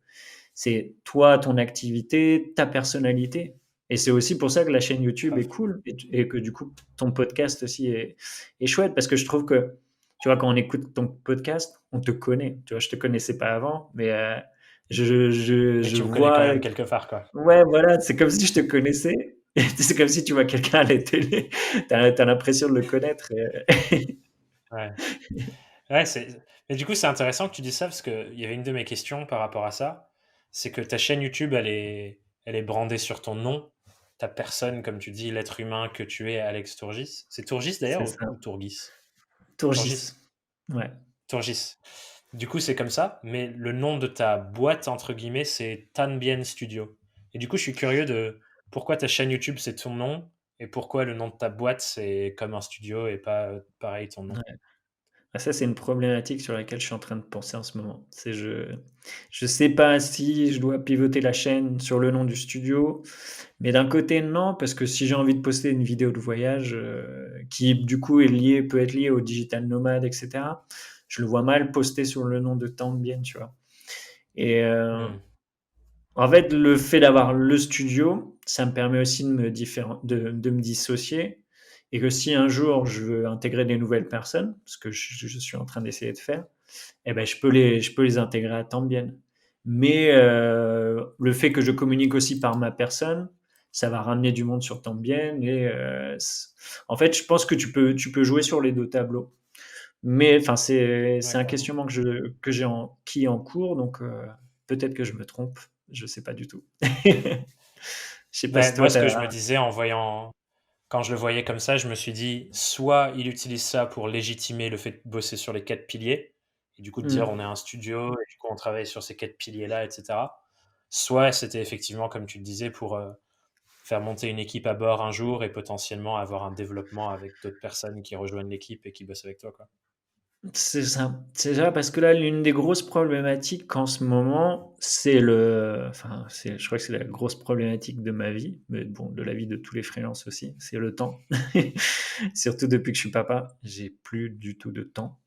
c'est toi, ton activité, ta personnalité. Et c'est aussi pour ça que la chaîne YouTube est Grave. cool et que du coup, ton podcast aussi est chouette parce que je trouve que, tu vois, quand on écoute ton podcast, on te connaît. Tu vois, je te connaissais pas avant, mais Mais je tu me connais quand vois. même quelque part, quoi. Ouais, voilà, c'est comme si je te connaissais. C'est comme si tu vois quelqu'un à la télé. T'as l'impression de le connaître. Ouais. Ouais, c'est Et du coup, c'est intéressant que tu dises ça parce qu'il y avait une de mes questions par rapport à ça. C'est que ta chaîne YouTube, elle est brandée sur ton nom, ta personne, comme tu dis, l'être humain que tu es, Alex Tourgis. C'est Tourgis d'ailleurs C'est ça. ou Tourgis? Tourgis. Tourgis. Ouais. Tourgis. Du coup, c'est comme ça, mais le nom de ta boîte, entre guillemets, c'est Tan Bien Studio. Et du coup, je suis curieux de pourquoi ta chaîne YouTube, c'est ton nom et pourquoi le nom de ta boîte, c'est comme un studio et pas pareil ton nom. Ouais. Ah, ça, c'est une problématique sur laquelle je suis en train de penser en ce moment. C'est je sais pas si je dois pivoter la chaîne sur le nom du studio, mais d'un côté, non, parce que si j'ai envie de poster une vidéo de voyage, qui du coup est liée peut être liée au digital nomade et cetera, je le vois mal poster sur le nom de Tambien, tu vois? Et Hmm. en fait, le fait d'avoir le studio, ça me permet aussi de me dissocier et que si un jour je veux intégrer des nouvelles personnes, ce que je suis en train d'essayer de faire, eh ben, je peux les intégrer à Tambien. Mais le fait que je communique aussi par ma personne, ça va ramener du monde sur Tambien et en fait, je pense que tu peux jouer sur les 2 tableaux. Mais enfin, c'est un D'accord. questionnement que j'ai qui est en cours, donc peut-être que je me trompe, je sais pas du tout. Je sais pas si Ben, toi moi, ce tu que as je me disais en voyant, quand je le voyais comme ça, je me suis dit, soit il utilise ça pour légitimer le fait de bosser sur les quatre piliers, et du coup de dire on est mmh. un studio, et du coup on travaille sur ces quatre piliers-là, etc. Soit c'était effectivement, comme tu le disais, pour faire monter une équipe à bord un jour et potentiellement avoir un développement avec d'autres personnes qui rejoignent l'équipe et qui bossent avec toi, quoi. C'est ça. C'est ça parce que là, l'une des grosses problématiques qu'en ce moment, je crois que c'est la grosse problématique de ma vie, mais bon, de la vie de tous les freelances aussi, c'est le temps. Surtout depuis que je suis papa, j'ai plus du tout de temps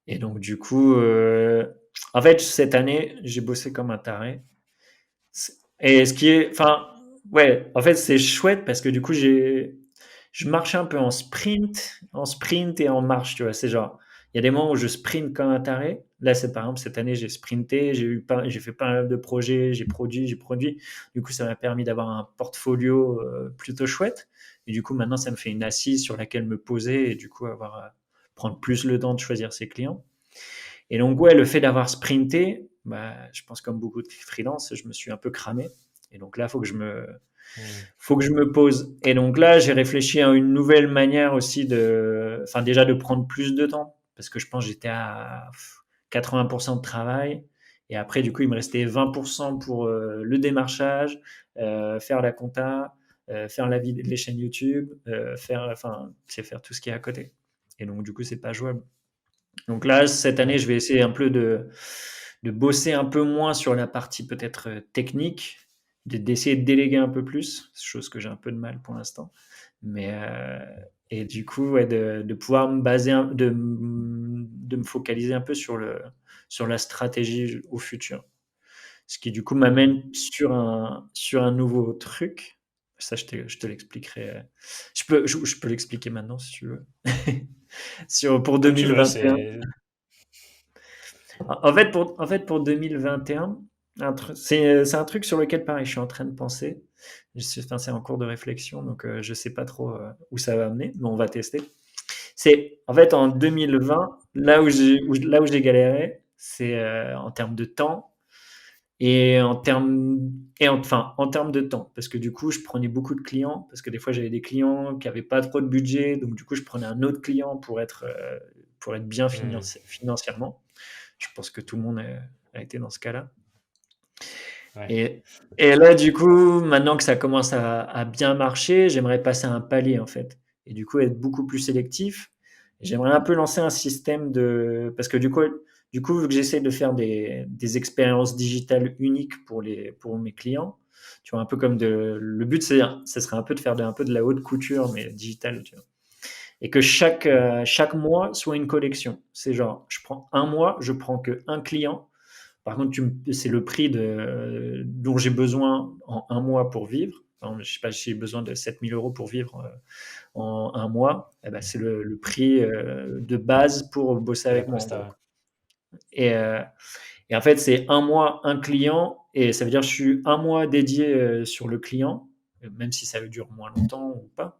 et donc du coup, en fait, cette année, j'ai bossé comme un taré. Et ce qui est, enfin, ouais, en fait, c'est chouette parce que du coup, je marche un peu en sprint et en marche, tu vois. C'est genre, il y a des moments où je sprint comme un taré. Là, c'est par exemple cette année, j'ai sprinté, j'ai fait pas mal de projets, j'ai produit. Du coup, ça m'a permis d'avoir un portfolio plutôt chouette. Et du coup, maintenant, ça me fait une assise sur laquelle me poser et du coup, prendre plus le temps de choisir ses clients. Et donc, ouais, le fait d'avoir sprinté, bah, je pense comme beaucoup de freelance, je me suis un peu cramé. Et donc là, Hmm. faut que je me pose. Et donc là, j'ai réfléchi à une nouvelle manière aussi enfin déjà de prendre plus de temps, parce que je pense que j'étais à 80% de travail. Et après, du coup, il me restait 20% pour le démarchage, faire la compta, faire les chaînes YouTube, c'est faire tout ce qui est à côté. Et donc, du coup, c'est pas jouable. Donc là, cette année, Ouais. je vais essayer un peu de bosser un peu moins sur la partie peut-être technique, d'essayer de déléguer un peu plus, chose que j'ai un peu de mal pour l'instant. Mais et du coup, ouais, de pouvoir me baser, de me focaliser un peu sur la stratégie au futur. Ce qui du coup Hmm. m'amène sur un nouveau truc. Ça, je te l'expliquerai. Je peux l'expliquer maintenant si tu veux. Pour Comme tu veux, 2021. c'est. En fait, pour 2021, c'est un truc sur lequel, pareil, je suis en train de penser. Enfin, c'est en cours de réflexion, donc je sais pas trop où ça va amener, mais on va tester. C'est en fait en 2020, là où j'ai galéré, c'est en termes de temps et en termes de temps, parce que du coup, je prenais beaucoup de clients, parce que des fois, j'avais des clients qui avaient pas trop de budget, donc du coup, je prenais un autre client pour être bien Hmm. financièrement. Je pense que tout le monde a été dans ce cas-là. Ouais. Et, et là, du coup, maintenant que ça commence à bien marcher, j'aimerais passer à un palier, en fait. Et du coup, être beaucoup plus sélectif. J'aimerais un peu lancer un système de... Parce que du coup vu que j'essaie de faire des expériences digitales uniques pour mes clients, tu vois, un peu comme le but, ce serait un peu de faire un peu de la haute couture, mais digitale, tu vois. Et que Hmm. chaque mois soit une collection. C'est genre, je prends un mois, je prends que un client. Par contre, c'est le prix dont j'ai besoin en un mois pour vivre. Par exemple, je sais pas si j'ai besoin de 7 000 € pour vivre en un mois. Eh ben, c'est le prix de base pour bosser De la avec moi, en presta, gros. ouais. Et, euh, et en fait, c'est un mois, un client. Et ça veut dire que je suis un mois dédié sur le client, même si ça dure moins longtemps ou pas.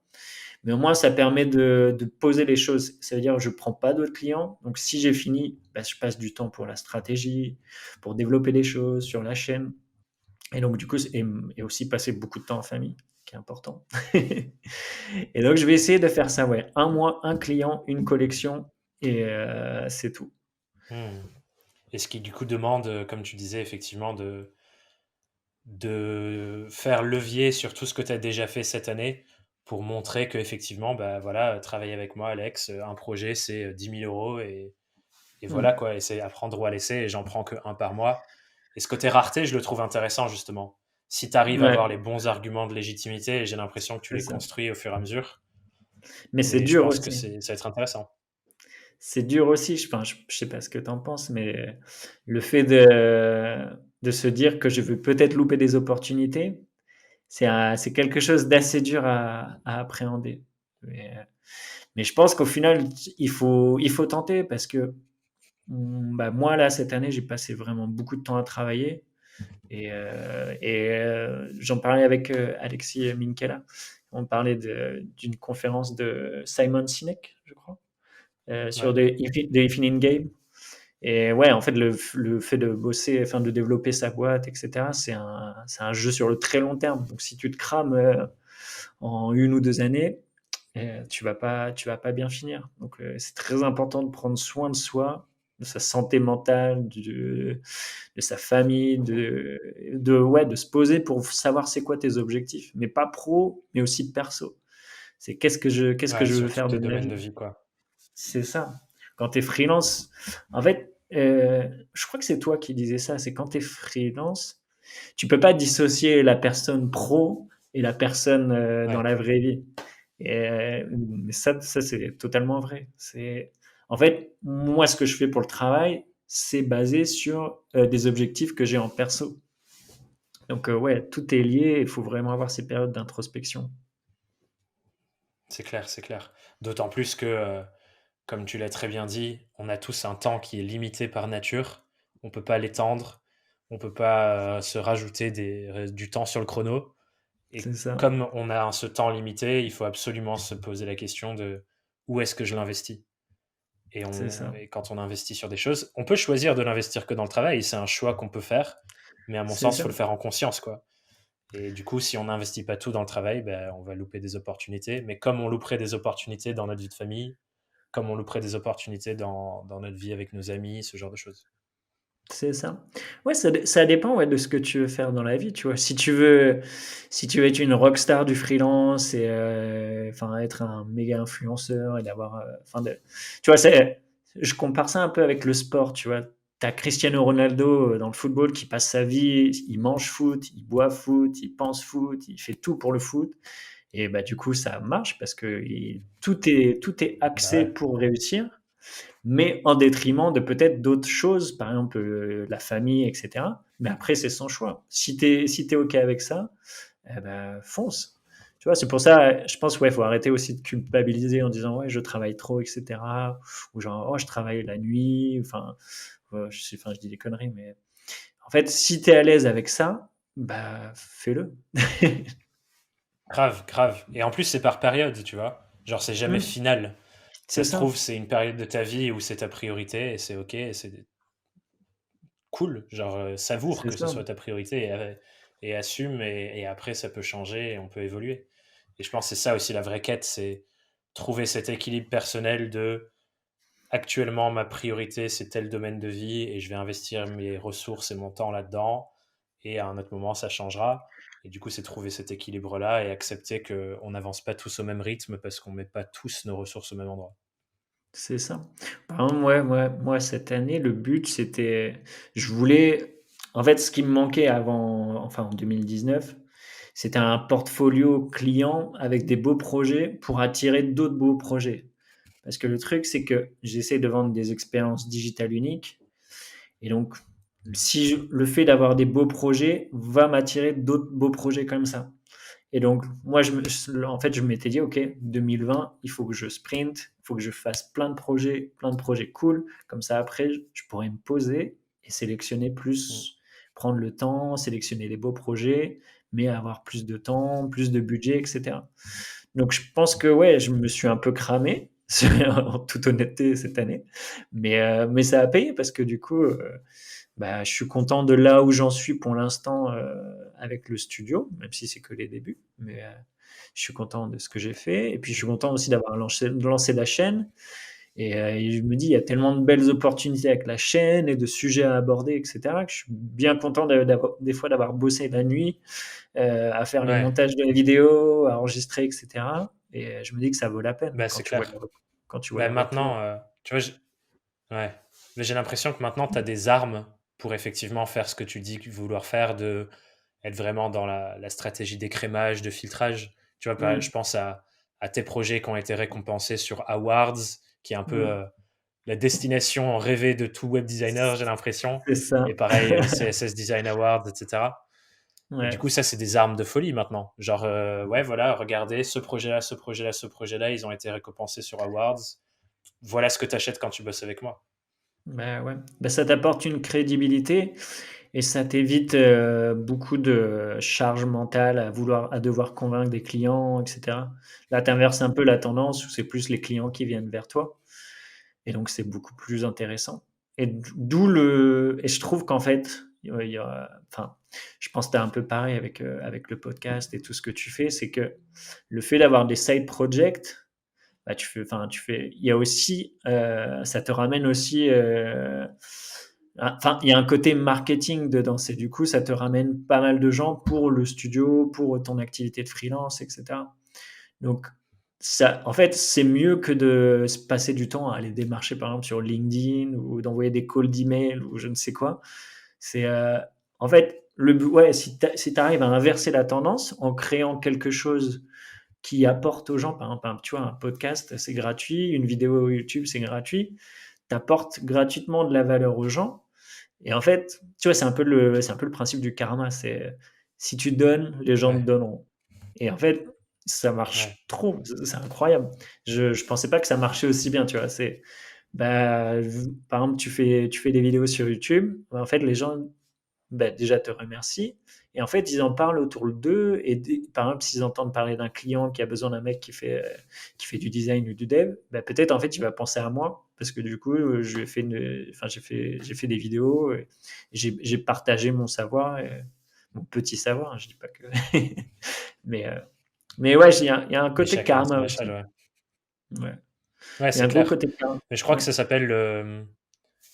Mais au moins, ça permet de poser les choses. Ça veut dire que je ne prends pas d'autres clients. Donc, si j'ai fini, bah, je passe du temps pour la stratégie, pour développer des choses sur la chaîne. Et donc, du coup, et aussi passer beaucoup de temps en famille, qui est important. Et donc, je vais essayer de faire ça, ouais. Un mois, un client, une collection, et c'est tout. Hmm. Et ce qui du coup demande, comme tu disais, effectivement, de faire levier sur tout ce que tu as déjà fait cette année pour montrer que effectivement, bah voilà, travaille avec moi, Alex, un projet c'est 10 000 euros et voilà Hmm. quoi, et c'est apprendre ou à laisser et j'en prends que un par mois. Et ce côté rareté, je le trouve intéressant justement. Si tu arrives à Ouais, avoir les bons arguments de légitimité, et j'ai l'impression que tu c'est les ça. construis au fur et à mesure, Mais c'est et je dur pense que aussi. ça va être intéressant. C'est dur aussi. Enfin, je sais pas ce que tu en penses, mais le fait de se dire que je vais peut-être louper des opportunités, c'est quelque chose d'assez dur à appréhender. Mais, mais je pense qu'au final, il faut tenter parce que bah, moi, là, cette année, j'ai passé vraiment beaucoup de temps à travailler. J'en parlais avec Alexis Minkela. On parlait d'une conférence de Simon Sinek, je crois, sur Ouais. des Infinite Game. Et ouais, en fait, le fait de bosser, enfin de développer sa boîte, etc., c'est un jeu sur le très long terme. Donc si tu te crames en 1 ou 2 années, tu vas pas bien finir. Donc c'est très important de prendre soin de soi, de sa santé mentale, de sa famille, ouais, de se poser pour savoir c'est quoi tes objectifs, mais pas pro, mais aussi perso. C'est qu'est-ce que Ouais, je veux sur tous faire tes de ma domaines vie. de vie, quoi. C'est ça. Quand tu es freelance, en fait, je crois que c'est toi qui disais ça, c'est quand tu es freelance, tu peux pas dissocier la personne pro et la personne dans Ouais. la vraie vie. Mais ça c'est totalement vrai. En fait, moi, ce que je fais pour le travail, c'est basé sur des objectifs que j'ai en perso. Donc, ouais, tout est lié. Il faut vraiment avoir ces périodes d'introspection. C'est clair, c'est clair. D'autant plus que, comme tu l'as très bien dit, on a tous un temps qui est limité par nature. On peut pas l'étendre. On peut pas se rajouter du temps sur le chrono. Et C'est ça. comme on a ce temps limité, il faut absolument se poser la question de où est-ce que je l'investis. C'est ça. Et quand on investit sur des choses, on peut choisir de l'investir que dans le travail. C'est un choix qu'on peut faire. Mais à mon C'est sens, il ça. faut le faire en conscience, quoi. Et du coup, si on n'investit pas tout dans le travail, ben, on va louper des opportunités. Mais comme on louperait des opportunités dans notre vie de famille, comme on louperait des opportunités dans notre vie avec nos amis, ce genre de choses. C'est ça. Ouais, ça dépend, ouais, de ce que tu veux faire dans la vie, tu vois? Si tu veux être une rockstar du freelance et enfin être un méga influenceur et d'avoir, enfin de tu vois? C'est Je compare ça un peu avec le sport, tu vois? Tu as Cristiano Ronaldo, dans le football qui passe sa vie, il mange foot, il boit foot, il pense foot, il fait tout pour le foot et bah, du coup, ça marche parce que tout est Bah axé ouais. pour réussir mais en détriment de peut-être d'autres choses, par exemple la famille, etc. Mais après, c'est son choix. Si t'es OK avec ça, eh ben, fonce. Tu vois, c'est pour ça, je pense, ouais, faut arrêter aussi de culpabiliser en disant, ouais, je travaille trop, etc. Ou genre, oh, je travaille la nuit. Enfin, enfin, je dis des conneries, mais en fait, si tu es à l'aise avec ça, bah, fais-le. Grave, grave. Et en plus, c'est par période, tu vois. Genre, c'est jamais Hmm, final. Ça c'est se ça, trouve, c'est une période de ta vie où c'est ta priorité et c'est OK, et c'est cool. Genre, savoure c'est que ce ça, soit ta priorité et assume et après, ça peut changer et on peut évoluer. Et je pense que c'est ça aussi la vraie quête, c'est trouver cet équilibre personnel de actuellement, ma priorité, c'est tel domaine de vie et je vais investir mes ressources et mon temps là-dedans. Et à un autre moment, ça changera. Et du coup, c'est trouver cet équilibre-là et accepter qu'on n'avance pas tous au même rythme parce qu'on ne met pas tous nos ressources au même endroit. c'est ça. Par exemple, moi, cette année, le but, c'était, je voulais, en fait, ce qui me manquait avant, enfin, en 2019, c'était un portfolio client avec des beaux projets pour attirer d'autres beaux projets. Parce que le truc, c'est que j'essaie de vendre des expériences digitales uniques. Et donc, si le fait d'avoir des beaux projets va m'attirer d'autres beaux projets comme ça. Et donc, moi, en fait, je m'étais dit, OK, 2020, il faut que je sprint, il faut que je fasse plein de projets cool. Comme ça, après, je pourrais me poser et sélectionner Mm. plus, prendre le temps, sélectionner les beaux projets, mais avoir plus de temps, plus de budget, etc. Donc je pense que ouais, je me suis un peu cramé, en toute honnêteté cette année, mais ça a payé parce que du coup, bah, je suis content de là où j'en suis pour l'instant avec le studio, même si c'est que les débuts, mais je suis content de ce que j'ai fait et puis je suis content aussi d'avoir lancé la chaîne et je me dis il y a tellement de belles opportunités avec la chaîne et de sujets à aborder, etc., que je suis bien content des fois d'avoir bossé la nuit à faire les Ouais, montages de la vidéo, à enregistrer, etc. Et je me dis que ça vaut la peine bah, c'est clair. quand tu vois Bah, les retours. maintenant, tu vois, ouais. Mais j'ai l'impression que maintenant, tu as des armes pour effectivement faire ce que tu dis vouloir faire, de être vraiment dans la stratégie d'écrémage, de filtrage. Tu vois, Mm, je pense à tes projets qui ont été récompensés sur Awards, qui est un peu mm. la destination rêvée de tout web designer, j'ai l'impression. C'est ça. Et pareil, CSS Design Awards, etc. Et du Ouais. coup, ça, c'est des armes de folie maintenant. Genre, ouais, voilà, regardez, ce projet-là, ce projet-là, ce projet-là, ils ont été récompensés sur Awards. Voilà ce que tu achètes quand tu bosses avec moi. Bah ouais. Bah, ça t'apporte une crédibilité et ça t'évite beaucoup de charge mentale à devoir convaincre des clients, etc. Là, tu inverses un peu la tendance où c'est plus les clients qui viennent vers toi. Et donc, c'est beaucoup plus intéressant. Et je trouve qu'en fait, enfin, je pense que tu es un peu pareil avec le podcast et tout ce que tu fais, c'est que le fait d'avoir des side projects, bah, il y a aussi, ça te ramène aussi, enfin, il y a un côté marketing dedans. C'est du coup, ça te ramène pas mal de gens pour le studio, pour ton activité de freelance, etc. Donc, ça, en fait, c'est mieux que de se passer du temps à aller démarcher, par exemple, sur LinkedIn ou d'envoyer des calls d'email ou je ne sais quoi. C'est, en fait, ouais, si tu arrives à inverser la tendance en créant quelque chose qui apporte aux gens, par exemple, tu vois, un podcast, c'est gratuit, une vidéo YouTube, c'est gratuit, tu apportes gratuitement de la valeur aux gens. Et en fait, tu vois, c'est un peu le principe du karma. C'est si tu donnes, les gens te Ouais, donneront. Et en fait, ça ouais, marche trop. C'est incroyable. Je pensais pas que ça marchait aussi bien, tu vois. Bah, par exemple, tu fais des vidéos sur YouTube. Bah, en fait, les gens, bah, déjà te remercient. Et en fait, ils en parlent autour d'eux. Et par exemple, s'ils entendent parler d'un client qui a besoin d'un mec qui fait du design ou du dev, bah, peut-être en fait, il va penser à moi. Parce que du coup, je lui ai fait enfin, j'ai fait des vidéos. Et j'ai partagé mon savoir, mon petit savoir, hein, je dis pas que. mais, euh, mais ouais, il y a un mais côté chacun à karma son échelle, aussi. ouais. Ouais. Ouais, Il y a c'est un gros clair. côté karma. Mais je crois que Ouais. ça s'appelle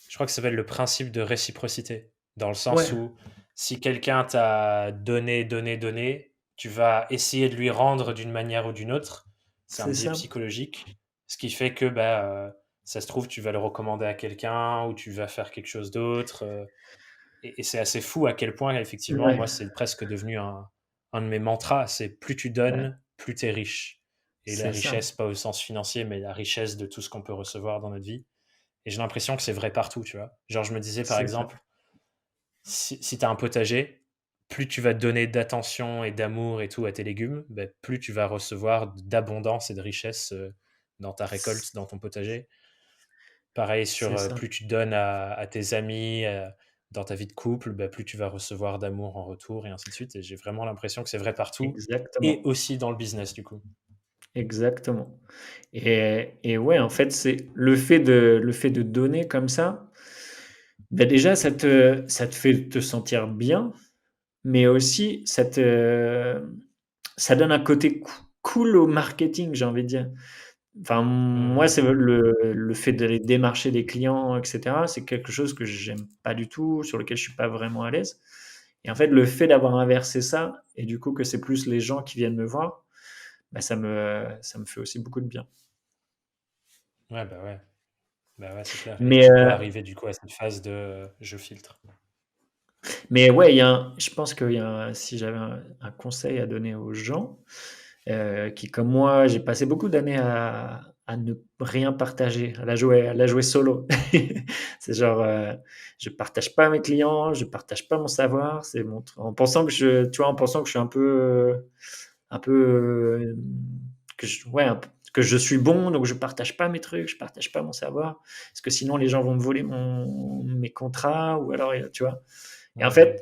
je crois que ça s'appelle le principe de réciprocité. Dans le sens Ouais, où si quelqu'un t'a donné, donné, donné, tu vas essayer de lui rendre d'une manière ou d'une autre. C'est un c'est biais ça. psychologique. Ce qui fait que, bah, ça se trouve, tu vas le recommander à quelqu'un ou tu vas faire quelque chose d'autre. Et c'est assez fou à quel point, effectivement, Ouais, moi, c'est presque devenu un de mes mantras. C'est plus tu ouais, donnes, plus tu es riche. Et la c'est ça. richesse, pas au sens financier, mais la richesse de tout ce qu'on peut recevoir dans notre vie. Et j'ai l'impression que c'est vrai partout, tu vois. Genre, je me disais, par C'est ça. exemple, si tu as un potager, plus tu vas donner d'attention et d'amour et tout à tes légumes, bah, plus tu vas recevoir d'abondance et de richesse dans ta récolte, dans ton potager. Pareil sur C'est ça. plus tu donnes à tes amis, dans ta vie de couple, bah, plus tu vas recevoir d'amour en retour et ainsi de suite. Et j'ai vraiment l'impression que c'est vrai partout et Exactement. aussi dans le business, du coup. Exactement. Et ouais, en fait, c'est le fait de donner comme ça, bah, déjà, ça te fait te sentir bien, mais aussi ça donne un côté cool au marketing, j'ai envie de dire. Enfin, moi, Mhm. c'est le fait d'aller démarcher des clients, et cetera, c'est quelque chose que j'aime pas du tout, sur lequel je suis pas vraiment à l'aise. Et en fait, le fait d'avoir inversé ça et du coup que c'est plus les gens qui viennent me voir, bah, ça me fait aussi beaucoup de bien. Ouais, bah ouais. Bah ouais, c'est clair. Et Mais, tu dois arriver du coup à cette phase de je filtre. mais ouais, il y a je pense que si j'avais un conseil à donner aux gens, qui, comme moi, j'ai passé beaucoup d'années à ne rien partager, à la jouer solo. C'est genre, je partage pas mes clients, je partage pas mon savoir, en pensant que tu vois, en pensant que je suis un peu, ouais, que je suis bon, donc je partage pas mes trucs, je partage pas mon savoir, parce que sinon les gens vont me voler mes contrats, ou alors, tu vois. Et en Mhm. fait,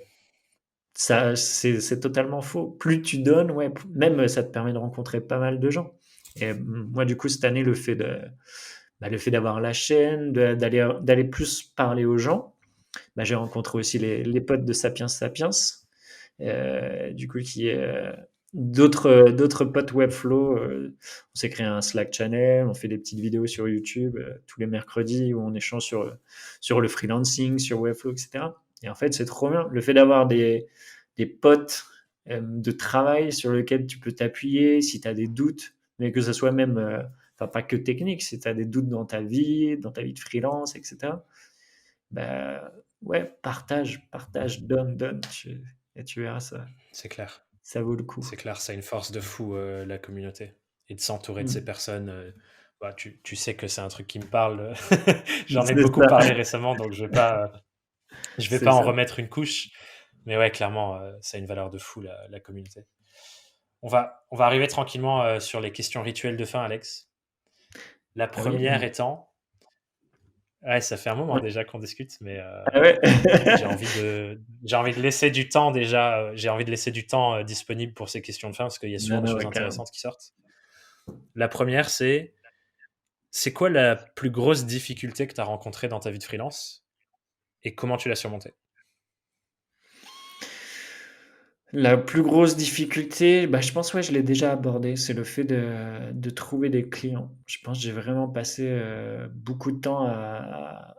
Ça, c'est totalement faux. Plus tu donnes, ouais, même ça te permet de rencontrer pas mal de gens. Et moi, du coup, cette année, le fait d'avoir la chaîne, d'aller plus parler aux gens, bah, j'ai rencontré aussi les potes de Sapiens Sapiens, du coup, d'autres potes Webflow. On s'est créé un Slack channel, on fait des petites vidéos sur YouTube tous les mercredis où on échange sur le freelancing, sur Webflow, etc. Et en fait, c'est trop bien. Le fait d'avoir des potes de travail sur lesquels tu peux t'appuyer si tu as des doutes, mais que ce soit même, enfin pas que technique, si tu as des doutes dans ta vie de freelance, etc. Bah, ouais, partage, donne, et tu verras, C'est clair. ça vaut le coup. C'est clair, ça a une force de fou, la communauté et de s'entourer de ces Mmh. personnes, bah, tu sais que c'est un truc qui me parle, j'en ai C'est beaucoup ça, parlé récemment, donc je vais c'est pas en ça. remettre une couche, mais ouais, clairement, ça a une valeur de fou la communauté. On va arriver tranquillement, sur les questions rituelles de fin, Alex. La Ah oui? première étant ouais, ça fait un moment Ouais. déjà qu'on discute, mais Ah ouais? j'ai envie de laisser du temps déjà, j'ai envie de laisser du temps, disponible pour ces questions de fin parce qu'il y a Non, souvent des non, choses ouais, carrément. intéressantes qui sortent. La première, c'est quoi la plus grosse difficulté que tu as rencontrée dans ta vie de freelance et comment tu l'as surmontée? La plus grosse difficulté, bah, je pense, ouais, je l'ai déjà abordé, c'est le fait de trouver des clients. Je pense que j'ai vraiment passé, beaucoup de temps à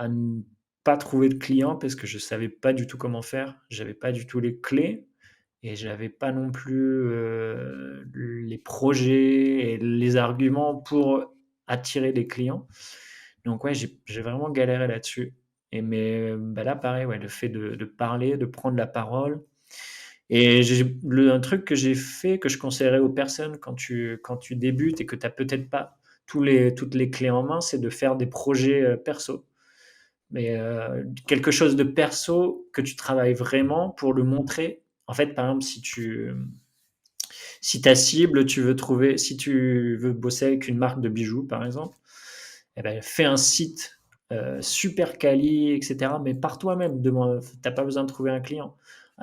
ne pas trouver de clients parce que je savais pas du tout comment faire. J'avais pas du tout les clés et j'avais pas non plus, les projets et les arguments pour attirer des clients. Donc ouais, j'ai vraiment galéré là-dessus bah, là, pareil, ouais, le fait de parler, de prendre la parole et un truc que j'ai fait, que je conseillerais aux personnes quand tu débutes et que tu as peut-être pas toutes les clés en main, c'est de faire des projets perso. Mais quelque chose de perso que tu travailles vraiment pour le montrer. En fait, par exemple, si ta cible, si tu veux bosser avec une marque de bijoux, par exemple, eh ben, fais un site super quali, etc. Mais par toi-même, tu n'as pas besoin de trouver un client.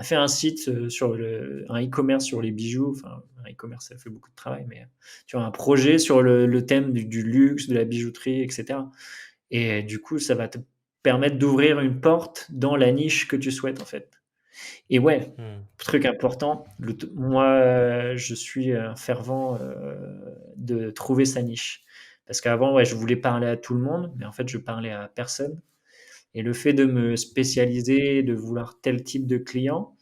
Fais un site un e-commerce sur les bijoux. Enfin, un e-commerce, ça fait beaucoup de travail, mais tu vois, un projet sur le thème du luxe, de la bijouterie, etc. Et du coup, ça va te permettre d'ouvrir une porte dans la niche que tu souhaites, en fait. Et ouais, Mmh. truc important, moi, je suis un fervent de trouver sa niche. Parce qu'avant, ouais, je voulais parler à tout le monde, mais en fait, je parlais à personne. Et le fait de me spécialiser, de vouloir tel type de client,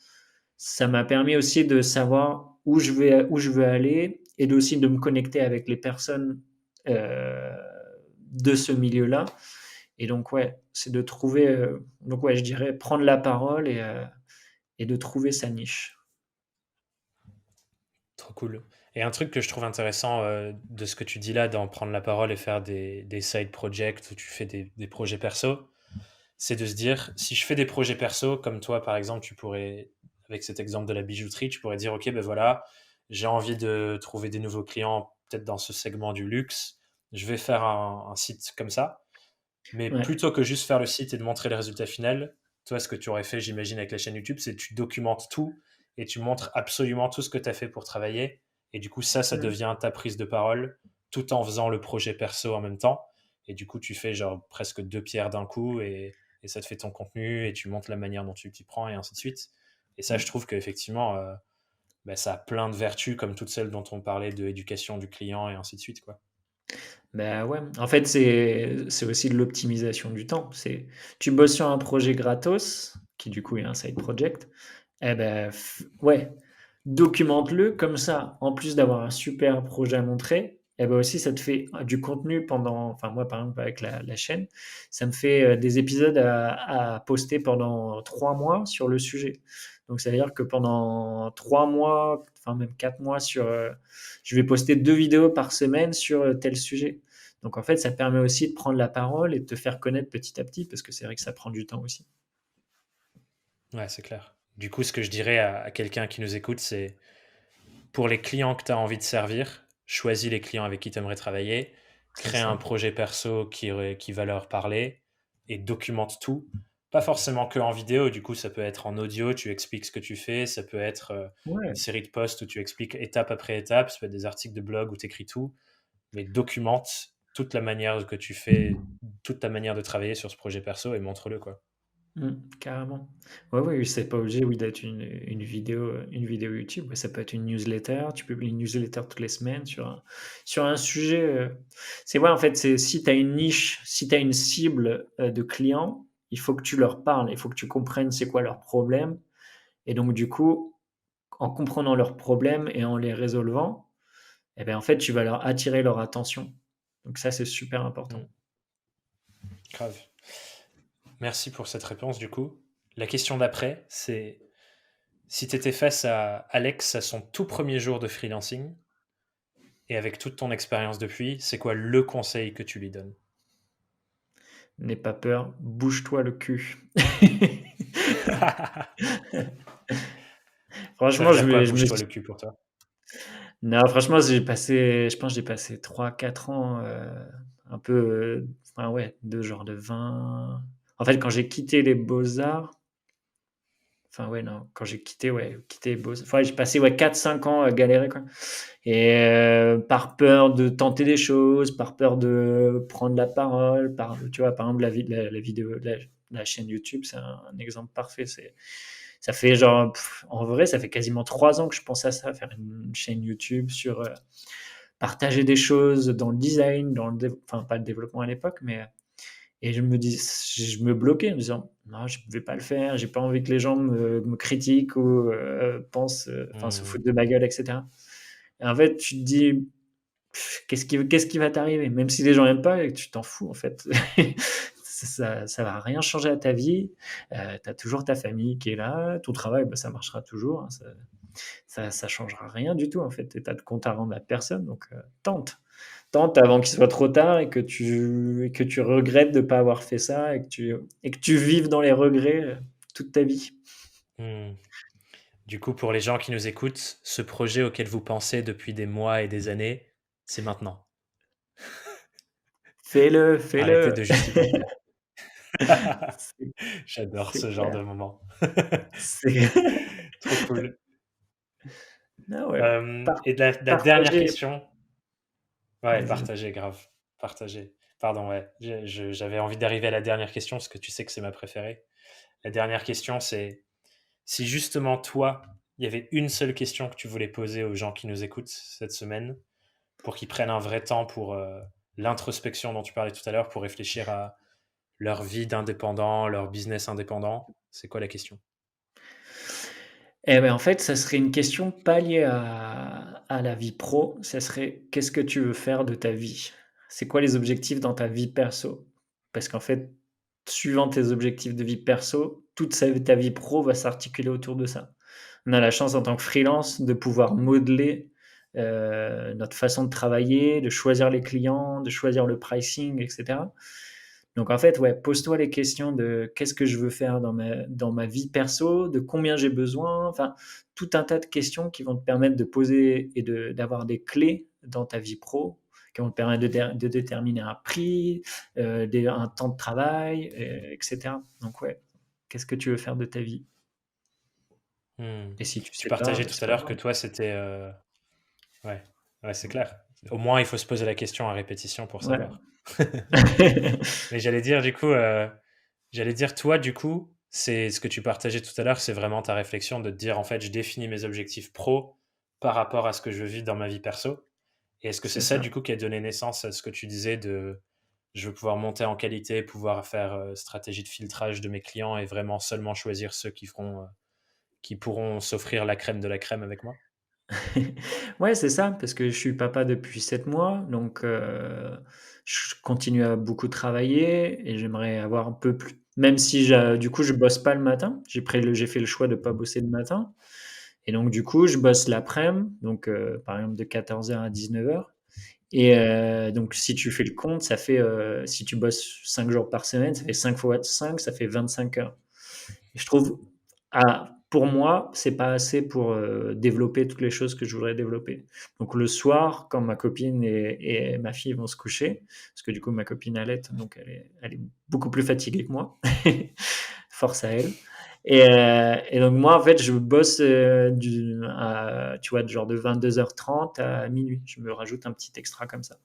ça m'a permis aussi de savoir où je veux aller et aussi de me connecter avec les personnes euh, de ce milieu-là. Et donc, ouais, c'est de trouver, donc, ouais, je dirais prendre la parole et de trouver sa niche. Trop cool. Et un truc que je trouve intéressant, de ce que tu dis là, d'en prendre la parole et faire des side projects où tu fais des projets perso, c'est de se dire, si je fais des projets perso, comme toi par exemple, tu pourrais, avec cet exemple de la bijouterie, tu pourrais dire, ok, ben voilà, j'ai envie de trouver des nouveaux clients, peut-être dans ce segment du luxe, je vais faire un site comme ça. Mais Ouais. plutôt que juste faire le site et de montrer le résultat final, toi, ce que tu aurais fait, j'imagine, avec la chaîne YouTube, c'est que tu documentes tout et tu montres absolument tout ce que tu as fait pour travailler. Et du coup, ça Mmh. devient ta prise de parole tout en faisant le projet perso en même temps. Et du coup, tu fais genre presque deux pierres d'un coup et ça te fait ton contenu et tu montres la manière dont tu t'y prends et ainsi de suite. Et ça, je Mmh. trouve qu'effectivement, bah, ça a plein de vertus comme toutes celles dont on parlait de l'éducation du client et ainsi de suite, quoi. Bah, ouais, en fait, c'est aussi de l'optimisation du temps. Tu bosses sur un projet gratos, qui du coup est un side project, eh ben, ouais, documente-le comme ça, en plus d'avoir un super projet à montrer, eh ben aussi ça te fait du contenu enfin moi par exemple avec la chaîne, ça me fait des épisodes à poster pendant 3 mois sur le sujet. Donc ça veut dire que pendant 3 mois, enfin même 4 mois je vais poster 2 vidéos par semaine sur tel sujet. Donc en fait, ça permet aussi de prendre la parole et de te faire connaître petit à petit, parce que c'est vrai que ça prend du temps aussi. Ouais, c'est clair. Du coup, ce que je dirais à quelqu'un qui nous écoute, c'est pour les clients que tu as envie de servir, choisis les clients avec qui tu aimerais travailler, C'est crée un ça. projet perso qui va leur parler et documente tout. Pas forcément que en vidéo, du coup, ça peut être en audio, tu expliques ce que tu fais, ça peut être une Ouais. série de posts où tu expliques étape après étape, ça peut être des articles de blog où tu écris tout, mais documente toute la manière que tu fais, toute ta manière de travailler sur ce projet perso et montre-le, quoi. Carrément. Ouais, ouais, oui, c'est pas obligé, oui, d'être une vidéo YouTube. Ouais, ça peut être une newsletter. Tu publies une newsletter toutes les semaines sur un sujet. C'est ouais, en fait, c'est si tu as une niche, si tu as une cible de clients, il faut que tu leur parles. Il faut que tu comprennes c'est quoi leurs problèmes. Et donc, du coup, en comprenant leurs problèmes et en les résolvant, eh ben, en fait, tu vas leur attirer leur attention. Donc, ça, c'est super important. Mm, grave. Merci pour cette réponse, du coup. La question d'après, c'est si tu étais face à Alex à son tout premier jour de freelancing, et avec toute ton expérience depuis, c'est quoi le conseil que tu lui donnes? N'aie pas peur, bouge-toi le cul. Ça Franchement, veut dire quoi, je me bouge-toi suis le cul pour toi? non, franchement, je pense que j'ai passé 3 4 ans, un peu, enfin ouais, de genre de 20 en fait, quand j'ai quitté les beaux-arts, enfin ouais, non, quand j'ai quitté, ouais, quitté les beaux enfin, ouais, j'ai passé, ouais, 4 5 ans à galérer, quoi et par peur de tenter des choses, par peur de prendre la parole, tu vois, par exemple, la vidéo la chaîne YouTube, c'est un exemple parfait. Ça fait genre, en vrai, ça fait quasiment 3 ans que je pense à ça, faire une chaîne YouTube sur, partager des choses dans le design, enfin pas le développement à l'époque, mais et je me bloquais en me disant: «Non, je ne vais pas le faire, j'ai pas envie que les gens me critiquent ou pensent, enfin se Mmh. foutent de ma gueule et cetera». Et en fait, tu te dis: Qu'est-ce qui va t'arriver?» Même si les gens aiment pas et que tu t'en fous en fait. Ça va rien changer à ta vie, tu as toujours ta famille qui est là, ton travail, bah, ça marchera toujours, hein, ça changera rien du tout en fait et tu as de compte à rendre à personne donc tente. Tente avant qu'il soit trop tard et que tu regrettes de ne pas avoir fait ça et que tu vives dans les regrets, toute ta vie. Mmh. Du coup, pour les gens qui nous écoutent, ce projet auquel vous pensez depuis des mois et des années, c'est maintenant. Fais-le, Arrêtez fais-le. de justifier. C'est J'adore c'est ce genre de clair. moment. C'est Trop cool. ah ouais, Et la dernière partager question, ouais, vas-y, vas-y. partagez, grave, partagez. Pardon, ouais, j'avais envie d'arriver à la dernière question parce que tu sais que c'est ma préférée. La dernière question, c'est si justement toi, il y avait une seule question que tu voulais poser aux gens qui nous écoutent cette semaine pour qu'ils prennent un vrai temps pour l'introspection dont tu parlais tout à l'heure, pour réfléchir à leur vie d'indépendant, leur business indépendant, c'est quoi la question? Eh ben, en fait, ça serait une question pas liée à la vie pro, ça serait: «Qu'est-ce que tu veux faire de ta vie?» C'est quoi les objectifs dans ta vie perso? Parce qu'en fait, suivant tes objectifs de vie perso, ta vie pro va s'articuler autour de ça. On a la chance en tant que freelance de pouvoir modeler, notre façon de travailler, de choisir les clients, de choisir le pricing et cetera. Donc en fait, ouais, pose-toi les questions de: «Qu'est-ce que je veux faire dans ma vie perso? De combien j'ai besoin?» Enfin, tout un tas de questions qui vont te permettre de poser et d'avoir des clés dans ta vie pro, qui vont te permettre de déterminer un prix, un temps de travail et cetera. Donc ouais, qu'est-ce que tu veux faire de ta vie? Hmm. Et si tu Tu sais pas, partageais bah, tout c'est à pas l'heure que grave. toi, c'était... ouais, ouais, c'est clair. Au moins, il faut se poser la question à répétition pour Ouais. savoir. Mais j'allais dire, du coup, j'allais dire, toi, du coup, c'est ce que tu partageais tout à l'heure, c'est vraiment ta réflexion de te dire, en fait, je définis mes objectifs pro par rapport à ce que je vis dans ma vie perso. Et est-ce que c'est C'est ça, ça. du coup, qui a donné naissance à ce que tu disais de je veux pouvoir monter en qualité, pouvoir faire stratégie de filtrage de mes clients et vraiment seulement choisir ceux qui pourront s'offrir la crème de la crème avec moi? Ouais, c'est ça, parce que je suis papa depuis 7 mois, donc je continue à beaucoup travailler et j'aimerais avoir un peu plus même si du coup, je bosse pas le matin. J'ai fait le choix de pas bosser le matin et donc du coup, je bosse l'après-midi, donc par exemple de 14 heures à 19 heures et donc si tu fais le compte, ça fait, si tu bosses 5 jours par semaine, ça fait 5 fois 5, ça fait 25 heures et je trouve à pour moi, c'est pas assez pour développer toutes les choses que je voudrais développer. Donc le soir, quand ma copine et ma fille vont se coucher, parce que du coup ma copine allait, donc elle est beaucoup plus fatiguée que moi, force à elle. Et donc moi, en fait, je bosse tu vois, genre de 22h30 à minuit. Je me rajoute un petit extra comme ça.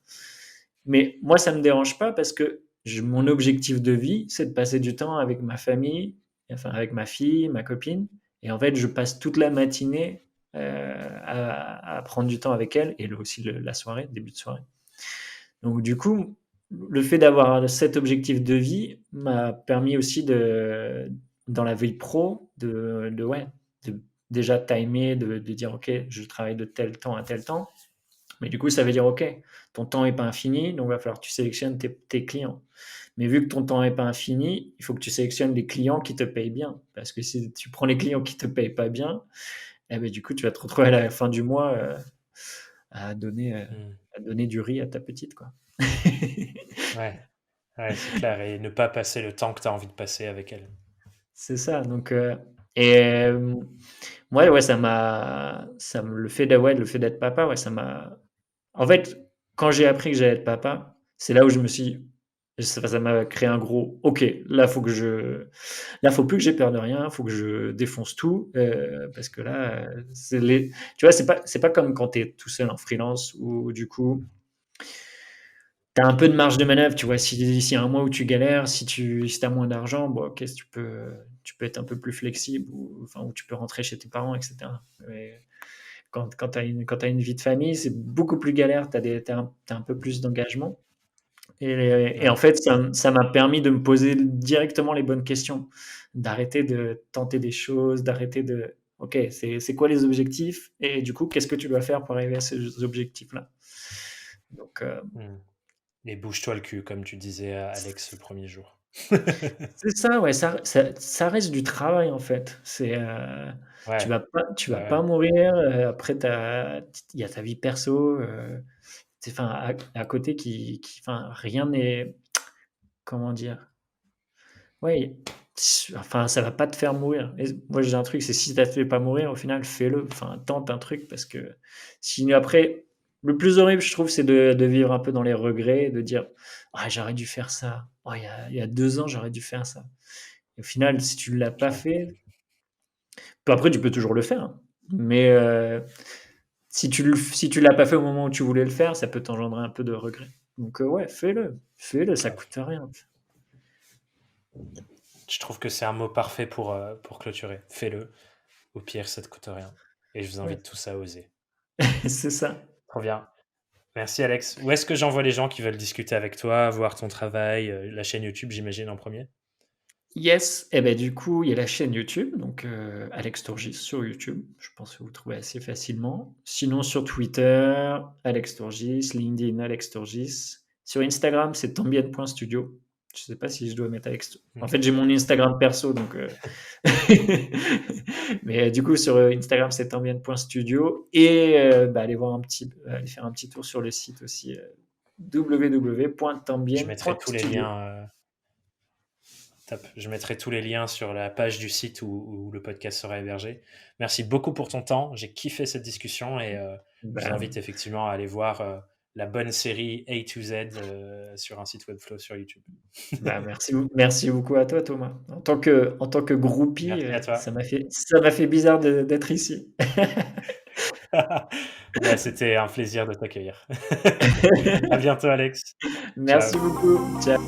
Mais moi, ça me dérange pas parce que mon objectif de vie, c'est de passer du temps avec ma famille, enfin avec ma fille, ma copine. Et en fait, je passe toute la matinée à prendre du temps avec elle et aussi la soirée, début de soirée. Donc du coup, le fait d'avoir cet objectif de vie m'a permis aussi dans la vie pro, ouais, de déjà timer, de dire, OK, je travaille de tel temps à tel temps. Mais du coup, ça veut dire, OK, ton temps n'est pas infini, donc il va falloir que tu sélectionnes tes clients. Mais vu que ton temps n'est pas infini, il faut que tu sélectionnes les clients qui te payent bien. Parce que si tu prends les clients qui ne te payent pas bien, eh ben, du coup, tu vas te retrouver à la fin du mois à donner, euh, Mmh. à donner du riz à ta petite, quoi. Ouais, ouais, c'est clair et ne pas passer le temps que tu as envie de passer avec elle. C'est ça. Donc, et ouais, le fait d'être papa, ouais, ça m'a. En fait, quand j'ai appris que j'allais être papa, c'est là où je me suis. Ça m'a créé un gros. Ok, là, faut plus que j'ai peur de rien. Faut que je défonce tout parce que là, tu vois, c'est pas comme quand tu es tout seul en freelance où du coup tu as un peu de marge de manœuvre, tu vois. Si y a un mois où tu galères, si tu as moins d'argent, bon, ok, tu peux être un peu plus flexible ou tu peux rentrer chez tes parents, etc. Mais quand tu as une vie de famille, c'est beaucoup plus galère, tu as, un peu plus d'engagement. Et en Ouais, fait, ça m'a permis de me poser directement les bonnes questions, d'arrêter de tenter des choses, d'arrêter de, ok, c'est quoi les objectifs? Et du coup, qu'est-ce que tu dois faire pour arriver à ces objectifs-là? Donc, mmh et bouge-toi le cul comme tu disais à Alex le premier jour. c'est ça, ouais, ça reste du travail, en fait. Ouais, Tu vas ouais, pas ouais, mourir, après il y a ta vie perso, enfin, à côté enfin, rien n'est comment dire? Ouais, enfin, ça va pas te faire mourir et moi, j'ai un truc, c'est si ça te fait pas mourir, au final, fais-le. Enfin, tente un truc parce que sinon après le plus horrible, je trouve, c'est de vivre un peu dans les regrets, de dire: «Ah, j'aurais dû faire ça. Oh, il y a 2 ans, j'aurais dû faire ça». Et au final, si tu l'as pas clair. fait, après tu peux toujours le faire, hein, mais si tu l'as pas fait au moment où tu voulais le faire, ça peut t'engendrer un peu de regret. Donc ouais, fais-le, ça Grave. coûte rien. Je trouve que c'est un mot parfait pour clôturer. Fais-le. Au pire, ça te coûte rien et je vous Ouais, invite tous à oser. c'est ça. Trop bien. Merci Alex. Où est-ce que j'envoie les gens qui veulent discuter avec toi, voir ton travail, la chaîne YouTube, j'imagine en premier? Yes, et ben du coup, il y a la chaîne YouTube, donc Alex Turgis sur YouTube. Je pense que vous trouvez assez facilement. Sinon sur Twitter, Alex Turgis, LinkedIn, Alex Turgis. Sur Instagram, c'est tambien.studio. Je sais pas si je dois mettre Alex. En fait, OK. j'ai mon Instagram perso, donc mais du coup sur Instagram, c'est tambien.studio et bah, allez faire un petit tour sur le site aussi Je mettrai tous les www.tambien.studio. liens, top. Je mettrai tous les liens sur la page du site où le podcast sera hébergé. Merci beaucoup pour ton temps. J'ai kiffé cette discussion et je vous Bah, invite effectivement à aller voir, la bonne série A to Z, sur un site Webflow sur YouTube. Bah, merci beaucoup à toi, Thomas. En tant que groupie, Merci à toi. ça m'a fait bizarre d'être ici. Bah, c'était un plaisir de t'accueillir. À bientôt Alex. Merci Ciao. beaucoup. Ciao.